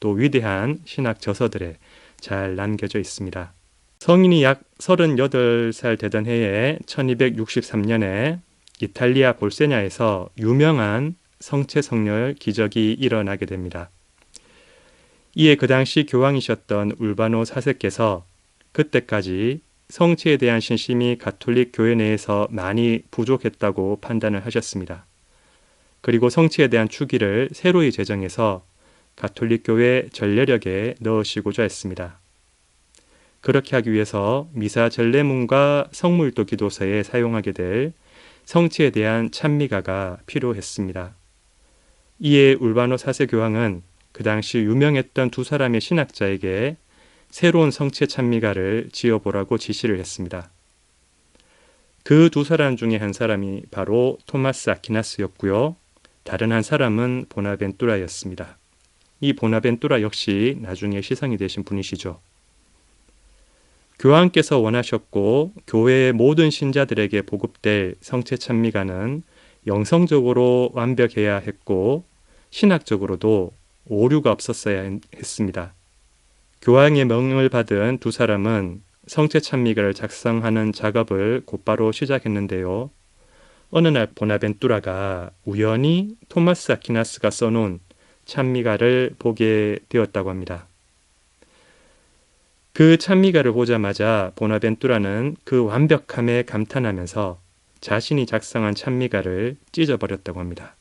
또 위대한 신학 저서들에 잘 남겨져 있습니다. 성인이 약 38살 되던 해에 1263년에 이탈리아 볼세냐에서 유명한 성체 성렬 기적이 일어나게 됩니다. 이에 그 당시 교황이셨던 울바노 4세께서 그때까지 성체에 대한 신심이 가톨릭 교회 내에서 많이 부족했다고 판단을 하셨습니다. 그리고 성체에 대한 추기를 새로이 제정해서 가톨릭 교회 전례력에 넣으시고자 했습니다. 그렇게 하기 위해서 미사 전례문과 성물도 기도서에 사용하게 될 성체에 대한 찬미가가 필요했습니다. 이에 울바노 4세 교황은 그 당시 유명했던 두 사람의 신학자에게 새로운 성체 찬미가를 지어보라고 지시를 했습니다. 그 두 사람 중에 한 사람이 바로 토마스 아퀴나스였고요. 다른 한 사람은 보나벤투라였습니다. 이 보나벤투라 역시 나중에 시성이 되신 분이시죠. 교황께서 원하셨고 교회의 모든 신자들에게 보급될 성체 찬미가는 영성적으로 완벽해야 했고 신학적으로도 오류가 없었어야 했습니다. 교황의 명을 받은 두 사람은 성체 찬미가를 작성하는 작업을 곧바로 시작했는데요. 어느 날 보나벤투라가 우연히 토마스 아퀴나스가 써놓은 찬미가를 보게 되었다고 합니다. 그 찬미가를 보자마자 보나벤투라는 그 완벽함에 감탄하면서 자신이 작성한 찬미가를 찢어버렸다고 합니다.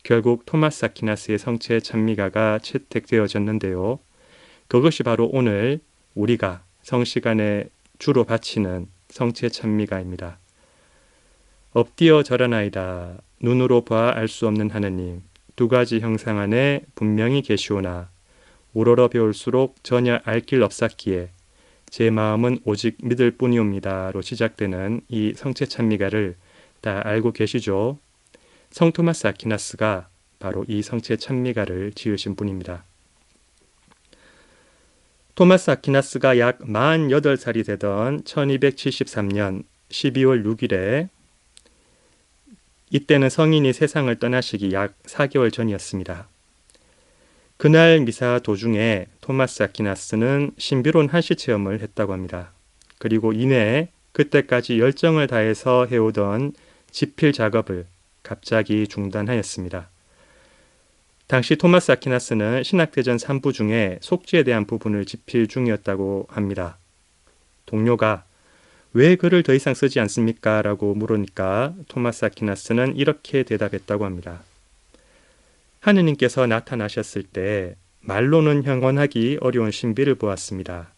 결국 토마스 아퀴나스의 성체 찬미가가 채택되어졌는데요. 그것이 바로 오늘 우리가 성시간에 주로 바치는 성체 찬미가입니다. 엎드려 절하나이다. 눈으로 봐 알 수 없는 하느님. 두 가지 형상 안에 분명히 계시오나 우러러 배울수록 전혀 알 길 없었기에 제 마음은 오직 믿을 뿐이옵니다로 시작되는 이 성체 찬미가를 다 알고 계시죠? 성 토마스 아퀴나스가 바로 이 성체 찬미가를 지으신 분입니다. 토마스 아퀴나스가 약 48살이 되던 1273년 12월 6일에 이때는 성인이 세상을 떠나시기 약 4개월 전이었습니다. 그날 미사 도중에 토마스 아퀴나스는 신비로운 한시 체험을 했다고 합니다. 그리고 이내 그때까지 열정을 다해서 해오던 집필 작업을 갑자기 중단하였습니다. 당시 토마스 아퀴나스는 신학대전 3부 중에 속죄에 대한 부분을 집필 중이었다고 합니다. 동료가 왜 글을 더 이상 쓰지 않습니까? 라고 물으니까 토마스 아퀴나스는 이렇게 대답했다고 합니다. 하느님께서 나타나셨을 때 말로는 형언하기 어려운 신비를 보았습니다.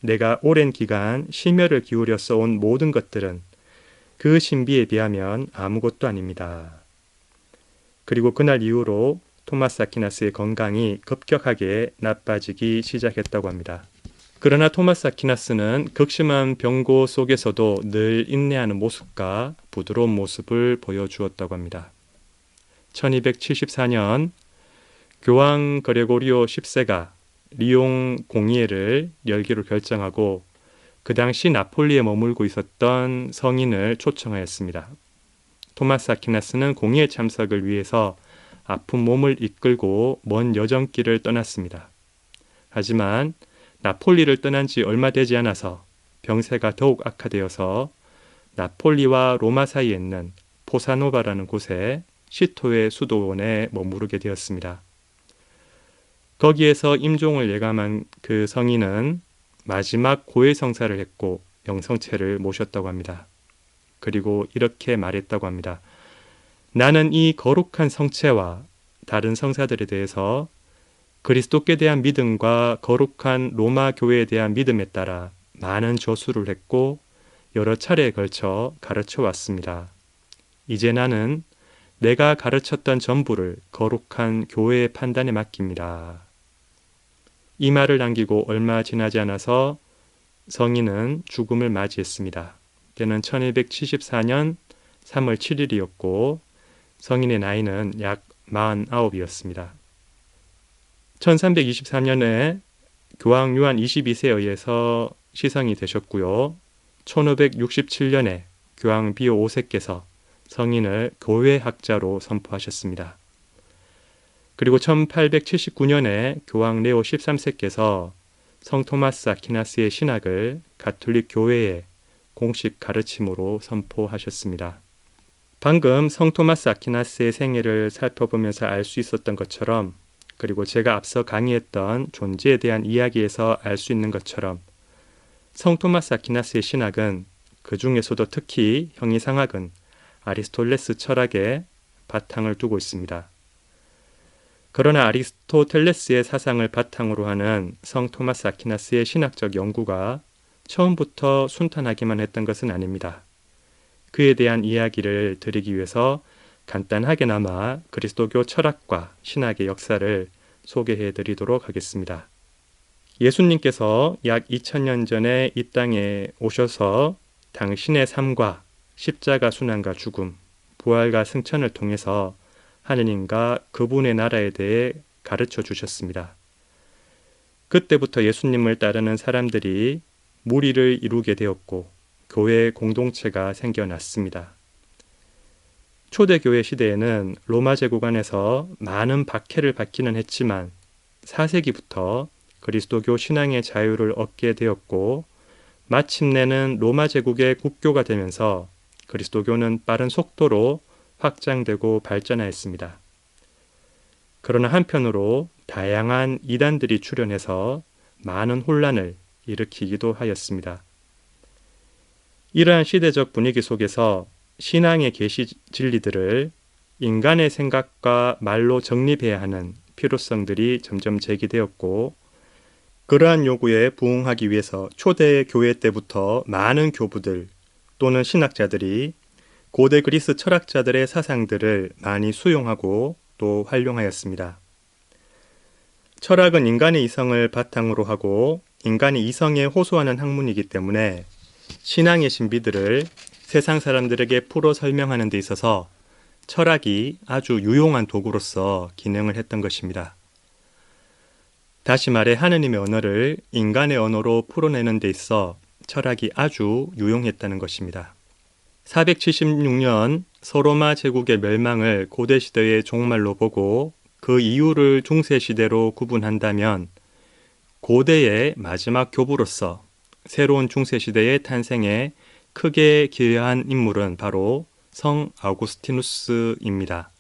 내가 오랜 기간 심혈을 기울여 써온 모든 것들은 그 신비에 비하면 아무것도 아닙니다. 그리고 그날 이후로 토마스 아퀴나스의 건강이 급격하게 나빠지기 시작했다고 합니다. 그러나 토마스 아퀴나스는 극심한 병고 속에서도 늘 인내하는 모습과 부드러운 모습을 보여주었다고 합니다. 1274년 교황 그레고리오 10세가 리옹 공의회를 열기로 결정하고 그 당시 나폴리에 머물고 있었던 성인을 초청하였습니다. 토마스 아퀴나스는 공의회 참석을 위해서 아픈 몸을 이끌고 먼 여정길을 떠났습니다. 하지만 나폴리를 떠난 지 얼마 되지 않아서 병세가 더욱 악화되어서 나폴리와 로마 사이에 있는 포사노바라는 곳에 시토의 수도원에 머무르게 되었습니다. 거기에서 임종을 예감한 그 성인은 마지막 고해 성사를 했고 영성체를 모셨다고 합니다. 그리고 이렇게 말했다고 합니다. 나는 이 거룩한 성체와 다른 성사들에 대해서 그리스도께 대한 믿음과 거룩한 로마 교회에 대한 믿음에 따라 많은 저수를 했고 여러 차례에 걸쳐 가르쳐 왔습니다. 이제 나는 내가 가르쳤던 전부를 거룩한 교회의 판단에 맡깁니다. 이 말을 남기고 얼마 지나지 않아서 성인은 죽음을 맞이했습니다. 때는 1274년 3월 7일이었고 성인의 나이는 약 49이었습니다. 1323년에 교황 요한 22세에 의해서 시성이 되셨고요. 1567년에 교황 비오 5세께서 성인을 교회학자로 선포하셨습니다. 그리고 1879년에 교황 레오 13세께서 성 토마스 아퀴나스의 신학을 가톨릭 교회의 공식 가르침으로 선포하셨습니다. 방금 성 토마스 아퀴나스의 생애를 살펴보면서 알 수 있었던 것처럼 그리고 제가 앞서 강의했던 존재에 대한 이야기에서 알 수 있는 것처럼 성 토마스 아퀴나스의 신학은 그 중에서도 특히 형이상학은 아리스토텔레스 철학에 바탕을 두고 있습니다. 그러나 아리스토텔레스의 사상을 바탕으로 하는 성 토마스 아퀴나스의 신학적 연구가 처음부터 순탄하기만 했던 것은 아닙니다. 그에 대한 이야기를 드리기 위해서 간단하게나마 그리스도교 철학과 신학의 역사를 소개해 드리도록 하겠습니다. 예수님께서 약 2000년 전에 이 땅에 오셔서 당신의 삶과 십자가 순환과 죽음, 부활과 승천을 통해서 하느님과 그분의 나라에 대해 가르쳐 주셨습니다. 그때부터 예수님을 따르는 사람들이 무리를 이루게 되었고 교회 공동체가 생겨났습니다. 초대교회 시대에는 로마 제국 안에서 많은 박해를 받기는 했지만 4세기부터 그리스도교 신앙의 자유를 얻게 되었고 마침내는 로마 제국의 국교가 되면서 그리스도교는 빠른 속도로 확장되고 발전하였습니다. 그러나 한편으로 다양한 이단들이 출현해서 많은 혼란을 일으키기도 하였습니다. 이러한 시대적 분위기 속에서 신앙의 계시 진리들을 인간의 생각과 말로 정립해야 하는 필요성들이 점점 제기되었고 그러한 요구에 부응하기 위해서 초대 교회 때부터 많은 교부들 또는 신학자들이 고대 그리스 철학자들의 사상들을 많이 수용하고 또 활용하였습니다. 철학은 인간의 이성을 바탕으로 하고 인간의 이성에 호소하는 학문이기 때문에 신앙의 신비들을 세상 사람들에게 풀어 설명하는 데 있어서 철학이 아주 유용한 도구로서 기능을 했던 것입니다. 다시 말해 하느님의 언어를 인간의 언어로 풀어내는 데 있어 철학이 아주 유용했다는 것입니다. 476년 서로마 제국의 멸망을 고대시대의 종말로 보고 그 이유를 중세시대로 구분한다면 고대의 마지막 교부로서 새로운 중세시대의 탄생에 크게 기여한 인물은 바로 성 아우구스티누스입니다.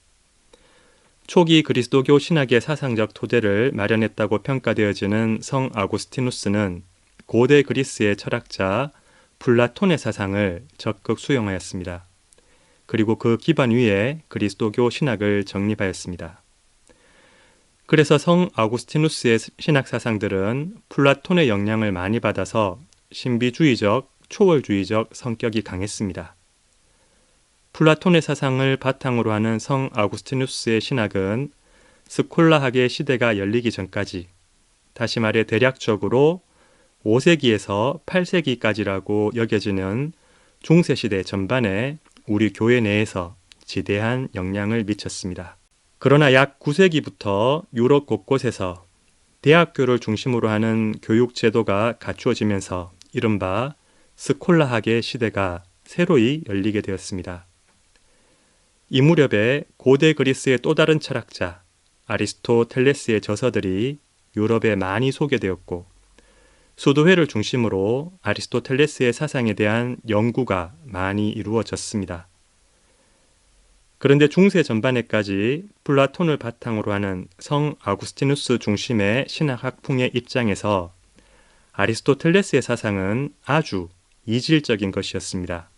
초기 그리스도교 신학의 사상적 토대를 마련했다고 평가되어지는 성 아우구스티누스는 고대 그리스의 철학자 플라톤의 사상을 적극 수용하였습니다. 그리고 그 기반 위에 그리스도교 신학을 정립하였습니다. 그래서 성 아우구스티누스의 신학 사상들은 플라톤의 영향을 많이 받아서 신비주의적, 초월주의적 성격이 강했습니다. 플라톤의 사상을 바탕으로 하는 성 아우구스티누스의 신학은 스콜라학의 시대가 열리기 전까지, 다시 말해 대략적으로 5세기에서 8세기까지라고 여겨지는 중세시대 전반에 우리 교회 내에서 지대한 영향을 미쳤습니다. 그러나 약 9세기부터 유럽 곳곳에서 대학교를 중심으로 하는 교육 제도가 갖추어지면서 이른바 스콜라학의 시대가 새로이 열리게 되었습니다. 이 무렵에 고대 그리스의 또 다른 철학자 아리스토텔레스의 저서들이 유럽에 많이 소개되었고 수도회를 중심으로 아리스토텔레스의 사상에 대한 연구가 많이 이루어졌습니다. 그런데 중세 전반에까지 플라톤을 바탕으로 하는 성 아우구스티누스 중심의 신학 학풍의 입장에서 아리스토텔레스의 사상은 아주 이질적인 것이었습니다.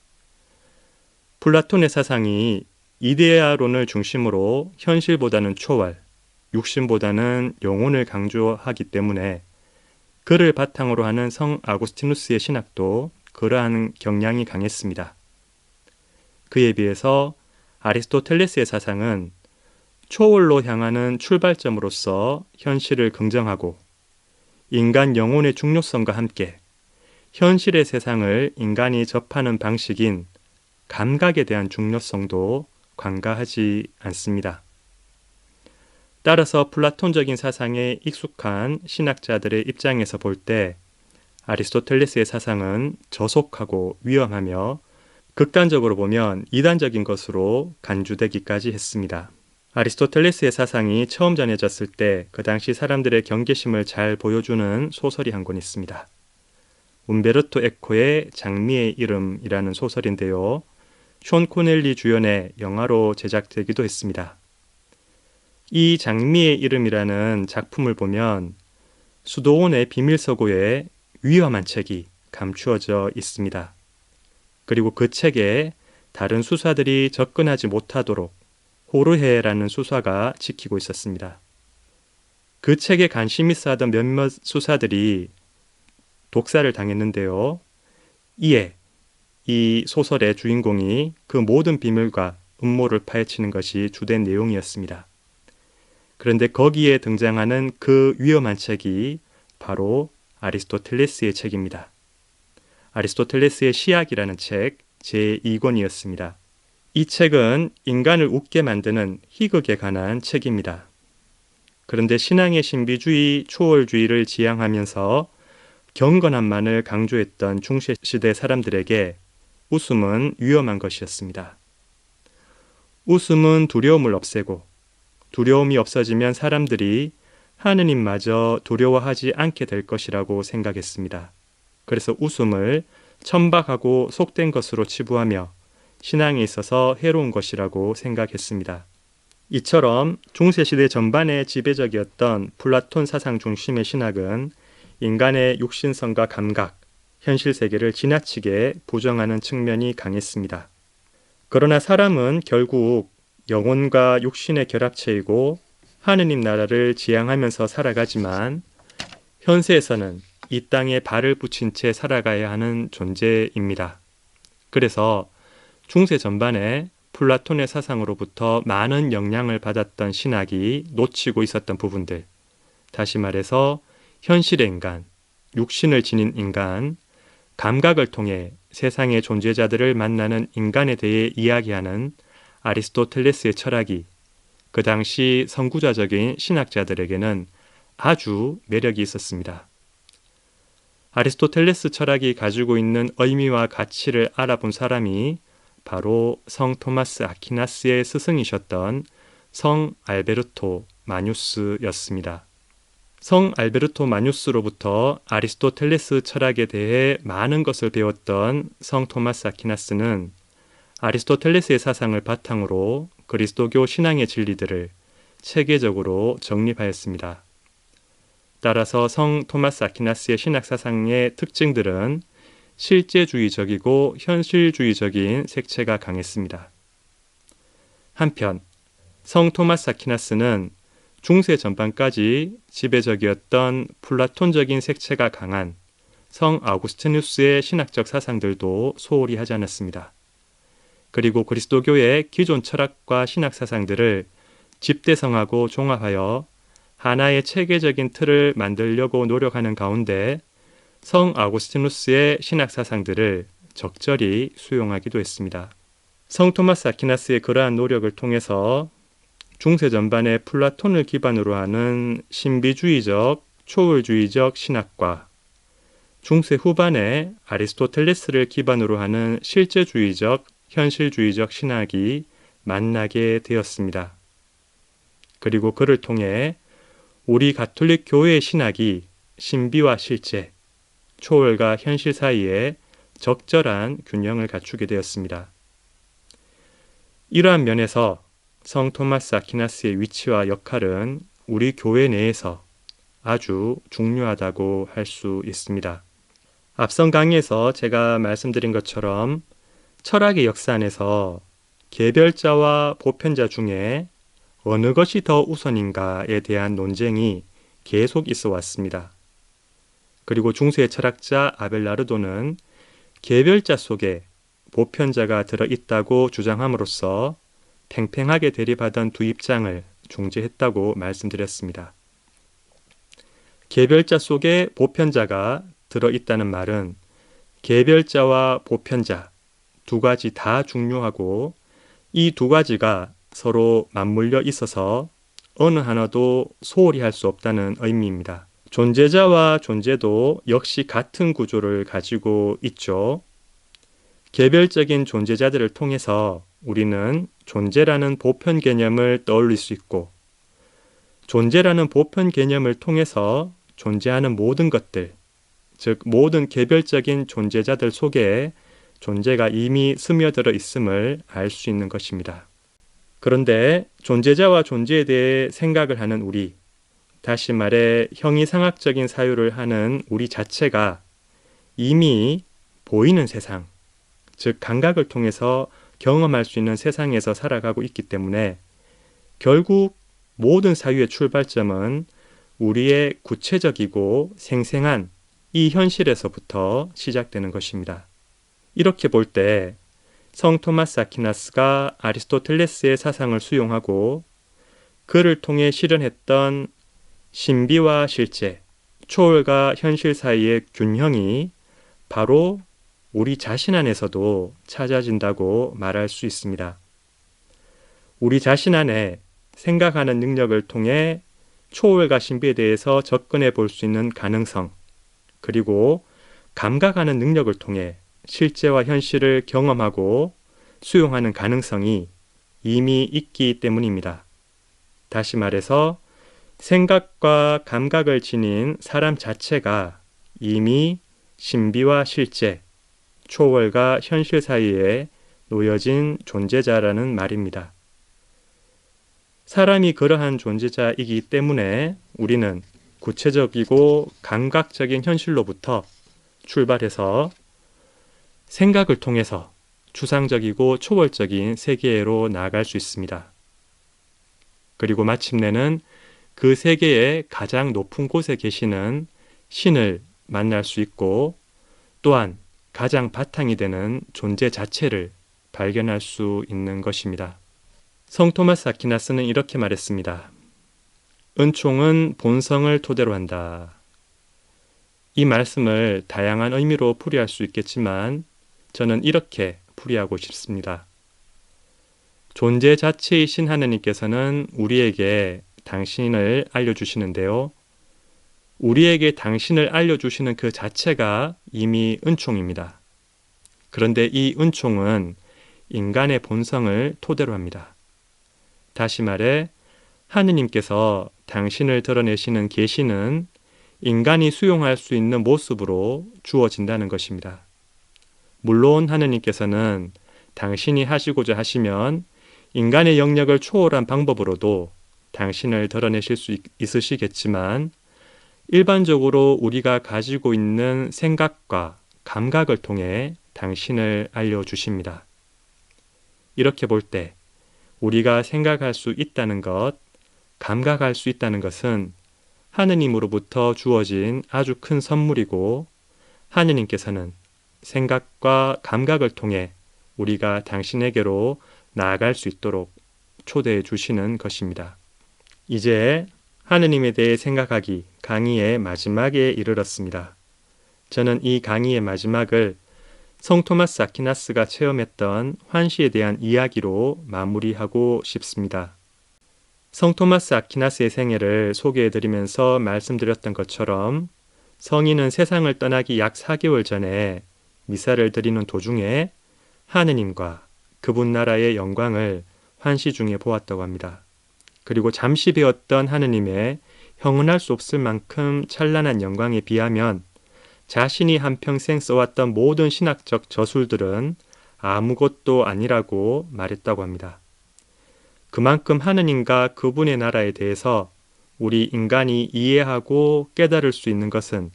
플라톤의 사상이 이데아론을 중심으로 현실보다는 초월, 육신보다는 영혼을 강조하기 때문에 그를 바탕으로 하는 성 아우구스티누스의 신학도 그러한 경향이 강했습니다. 그에 비해서 아리스토텔레스의 사상은 초월로 향하는 출발점으로서 현실을 긍정하고 인간 영혼의 중요성과 함께 현실의 세상을 인간이 접하는 방식인 감각에 대한 중요성도 관가하지 않습니다. 따라서 플라톤적인 사상에 익숙한 신학자들의 입장에서 볼 때 아리스토텔레스의 사상은 저속하고 위험하며 극단적으로 보면 이단적인 것으로 간주되기까지 했습니다. 아리스토텔레스의 사상이 처음 전해졌을 때 그 당시 사람들의 경계심을 잘 보여주는 소설이 한 권 있습니다. 움베르토 에코의 장미의 이름이라는 소설인데요. 숀 코넬리 주연의 영화로 제작되기도 했습니다. 이 장미의 이름이라는 작품을 보면 수도원의 비밀서고에 위험한 책이 감추어져 있습니다. 그리고 그 책에 다른 수사들이 접근하지 못하도록 호르헤라는 수사가 지키고 있었습니다. 그 책에 관심 있어 하던 몇몇 수사들이 독사를 당했는데요. 이에 이 소설의 주인공이 그 모든 비밀과 음모를 파헤치는 것이 주된 내용이었습니다. 그런데 거기에 등장하는 그 위험한 책이 바로 아리스토텔레스의 책입니다. 아리스토텔레스의 시학이라는 책 제2권이었습니다. 이 책은 인간을 웃게 만드는 희극에 관한 책입니다. 그런데 신앙의 신비주의, 초월주의를 지향하면서 경건함만을 강조했던 중세시대 사람들에게 웃음은 위험한 것이었습니다. 웃음은 두려움을 없애고 두려움이 없어지면 사람들이 하느님마저 두려워하지 않게 될 것이라고 생각했습니다. 그래서 웃음을 천박하고 속된 것으로 치부하며 신앙에 있어서 해로운 것이라고 생각했습니다. 이처럼 중세시대 전반에 지배적이었던 플라톤 사상 중심의 신학은 인간의 육신성과 감각, 현실 세계를 지나치게 부정하는 측면이 강했습니다. 그러나 사람은 결국 영혼과 육신의 결합체이고 하느님 나라를 지향하면서 살아가지만 현세에서는 이 땅에 발을 붙인 채 살아가야 하는 존재입니다. 그래서 중세 전반에 플라톤의 사상으로부터 많은 영향을 받았던 신학이 놓치고 있었던 부분들, 다시 말해서 현실의 인간, 육신을 지닌 인간, 감각을 통해 세상의 존재자들을 만나는 인간에 대해 이야기하는 아리스토텔레스의 철학이 그 당시 선구자적인 신학자들에게는 아주 매력이 있었습니다. 아리스토텔레스 철학이 가지고 있는 의미와 가치를 알아본 사람이 바로 성 토마스 아퀴나스의 스승이셨던 성 알베르토 마뉴스였습니다. 성 알베르토 마뉴스로부터 아리스토텔레스 철학에 대해 많은 것을 배웠던 성 토마스 아퀴나스는 아리스토텔레스의 사상을 바탕으로 그리스도교 신앙의 진리들을 체계적으로 정립하였습니다. 따라서 성 토마스 아퀴나스의 신학 사상의 특징들은 실제주의적이고 현실주의적인 색채가 강했습니다. 한편 성 토마스 아퀴나스는 중세 전반까지 지배적이었던 플라톤적인 색채가 강한 성 아우구스티누스의 신학적 사상들도 소홀히 하지 않았습니다. 그리고 그리스도교의 기존 철학과 신학 사상들을 집대성하고 종합하여 하나의 체계적인 틀을 만들려고 노력하는 가운데 성 아우구스티누스의 신학 사상들을 적절히 수용하기도 했습니다. 성 토마스 아퀴나스의 그러한 노력을 통해서 중세 전반의 플라톤을 기반으로 하는 신비주의적, 초월주의적 신학과 중세 후반에 아리스토텔레스를 기반으로 하는 실제주의적, 현실주의적 신학이 만나게 되었습니다. 그리고 그를 통해 우리 가톨릭 교회의 신학이 신비와 실제, 초월과 현실 사이에 적절한 균형을 갖추게 되었습니다. 이러한 면에서 성 토마스 아퀴나스의 위치와 역할은 우리 교회 내에서 아주 중요하다고 할 수 있습니다. 앞선 강의에서 제가 말씀드린 것처럼 철학의 역사 안에서 개별자와 보편자 중에 어느 것이 더 우선인가에 대한 논쟁이 계속 있어 왔습니다. 그리고 중세 철학자 아벨라르도는 개별자 속에 보편자가 들어있다고 주장함으로써 팽팽하게 대립하던 두 입장을 중재했다고 말씀드렸습니다. 개별자 속에 보편자가 들어있다는 말은 개별자와 보편자 두 가지 다 중요하고 이 두 가지가 서로 맞물려 있어서 어느 하나도 소홀히 할 수 없다는 의미입니다. 존재자와 존재도 역시 같은 구조를 가지고 있죠. 개별적인 존재자들을 통해서 우리는 존재라는 보편 개념을 떠올릴 수 있고 존재라는 보편 개념을 통해서 존재하는 모든 것들, 즉 모든 개별적인 존재자들 속에 존재가 이미 스며들어 있음을 알 수 있는 것입니다. 그런데 존재자와 존재에 대해 생각을 하는 우리, 다시 말해 형이상학적인 사유를 하는 우리 자체가 이미 보이는 세상, 즉 감각을 통해서 경험할 수 있는 세상에서 살아가고 있기 때문에 결국 모든 사유의 출발점은 우리의 구체적이고 생생한 이 현실에서부터 시작되는 것입니다. 이렇게 볼 때 성 토마스 아퀴나스가 아리스토텔레스의 사상을 수용하고 그를 통해 실현했던 신비와 실제, 초월과 현실 사이의 균형이 바로 우리 자신 안에서도 찾아진다고 말할 수 있습니다. 우리 자신 안에 생각하는 능력을 통해 초월과 신비에 대해서 접근해 볼 수 있는 가능성, 그리고 감각하는 능력을 통해 실제와 현실을 경험하고 수용하는 가능성이 이미 있기 때문입니다. 다시 말해서 생각과 감각을 지닌 사람 자체가 이미 신비와 실제, 초월과 현실 사이에 놓여진 존재자라는 말입니다. 사람이 그러한 존재자이기 때문에 우리는 구체적이고 감각적인 현실로부터 출발해서 생각을 통해서 추상적이고 초월적인 세계로 나아갈 수 있습니다. 그리고 마침내는 그 세계의 가장 높은 곳에 계시는 신을 만날 수 있고 또한 가장 바탕이 되는 존재 자체를 발견할 수 있는 것입니다. 성 토마스 아퀴나스는 이렇게 말했습니다. 은총은 본성을 토대로 한다. 이 말씀을 다양한 의미로 풀이할 수 있겠지만 저는 이렇게 풀이하고 싶습니다. 존재 자체이신 하느님께서는 우리에게 당신을 알려주시는데요. 우리에게 당신을 알려주시는 그 자체가 이미 은총입니다. 그런데 이 은총은 인간의 본성을 토대로 합니다. 다시 말해 하느님께서 당신을 드러내시는 계시는 인간이 수용할 수 있는 모습으로 주어진다는 것입니다. 물론 하느님께서는 당신이 하시고자 하시면 인간의 영역을 초월한 방법으로도 당신을 드러내실 수 있으시겠지만 일반적으로 우리가 가지고 있는 생각과 감각을 통해 당신을 알려주십니다. 이렇게 볼 때 우리가 생각할 수 있다는 것, 감각할 수 있다는 것은 하느님으로부터 주어진 아주 큰 선물이고 하느님께서는 생각과 감각을 통해 우리가 당신에게로 나아갈 수 있도록 초대해 주시는 것입니다. 이제 하느님에 대해 생각하기 강의의 마지막에 이르렀습니다. 저는 이 강의의 마지막을 성 토마스 아퀴나스가 체험했던 환시에 대한 이야기로 마무리하고 싶습니다. 성 토마스 아퀴나스의 생애를 소개해드리면서 말씀드렸던 것처럼 성인은 세상을 떠나기 약 4개월 전에 미사를 드리는 도중에 하느님과 그분 나라의 영광을 환시 중에 보았다고 합니다. 그리고 잠시 배웠던 하느님의 형언할 수 없을 만큼 찬란한 영광에 비하면 자신이 한평생 써왔던 모든 신학적 저술들은 아무것도 아니라고 말했다고 합니다. 그만큼 하느님과 그분의 나라에 대해서 우리 인간이 이해하고 깨달을 수 있는 것은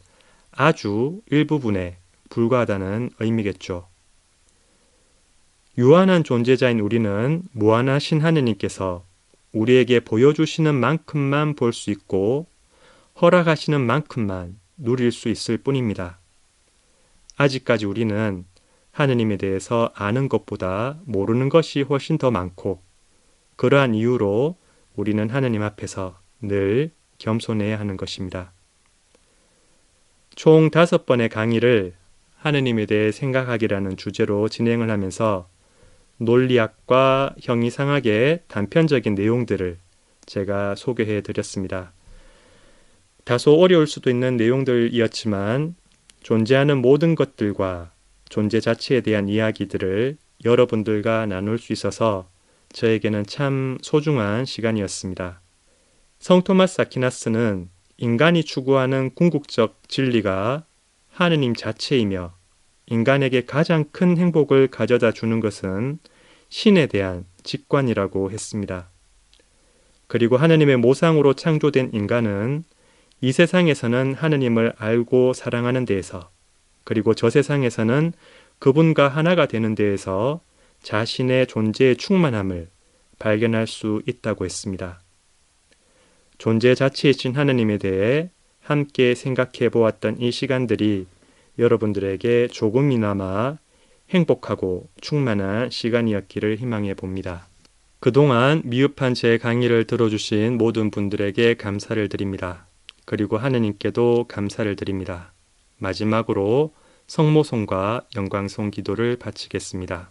아주 일부분에 불과하다는 의미겠죠. 유한한 존재자인 우리는 무한하신 하느님께서 우리에게 보여주시는 만큼만 볼 수 있고 허락하시는 만큼만 누릴 수 있을 뿐입니다. 아직까지 우리는 하느님에 대해서 아는 것보다 모르는 것이 훨씬 더 많고 그러한 이유로 우리는 하느님 앞에서 늘 겸손해야 하는 것입니다. 총 5번의 강의를 하느님에 대해 생각하기라는 주제로 진행을 하면서 논리학과 형이상학의 단편적인 내용들을 제가 소개해 드렸습니다. 다소 어려울 수도 있는 내용들이었지만 존재하는 모든 것들과 존재 자체에 대한 이야기들을 여러분들과 나눌 수 있어서 저에게는 참 소중한 시간이었습니다. 성 토마스 아퀴나스는 인간이 추구하는 궁극적 진리가 하느님 자체이며 인간에게 가장 큰 행복을 가져다 주는 것은 신에 대한 직관이라고 했습니다. 그리고 하느님의 모상으로 창조된 인간은 이 세상에서는 하느님을 알고 사랑하는 데에서 그리고 저 세상에서는 그분과 하나가 되는 데에서 자신의 존재의 충만함을 발견할 수 있다고 했습니다. 존재 자체이신 하느님에 대해 함께 생각해 보았던 이 시간들이 여러분들에게 조금이나마 행복하고 충만한 시간이었기를 희망해 봅니다. 그동안 미흡한 제 강의를 들어주신 모든 분들에게 감사를 드립니다. 그리고 하느님께도 감사를 드립니다. 마지막으로 성모송과 영광송 기도를 바치겠습니다.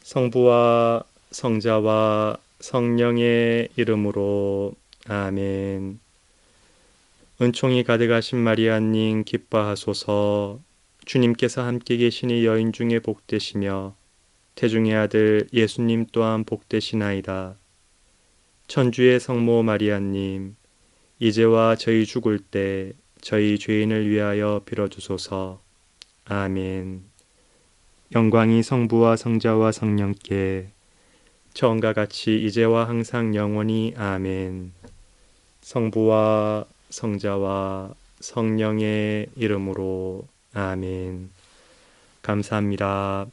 성부와 성자와 성령의 이름으로 아멘. 은총이 가득하신 마리아님 기뻐하소서. 주님께서 함께 계시니 여인 중에 복되시며 태중의 아들 예수님 또한 복되시나이다. 천주의 성모 마리아님 이제와 저희 죽을 때 저희 죄인을 위하여 빌어주소서. 아멘. 영광이 성부와 성자와 성령께 처음과 같이 이제와 항상 영원히 아멘. 성부와 성자와 성령의 이름으로 아멘. 감사합니다.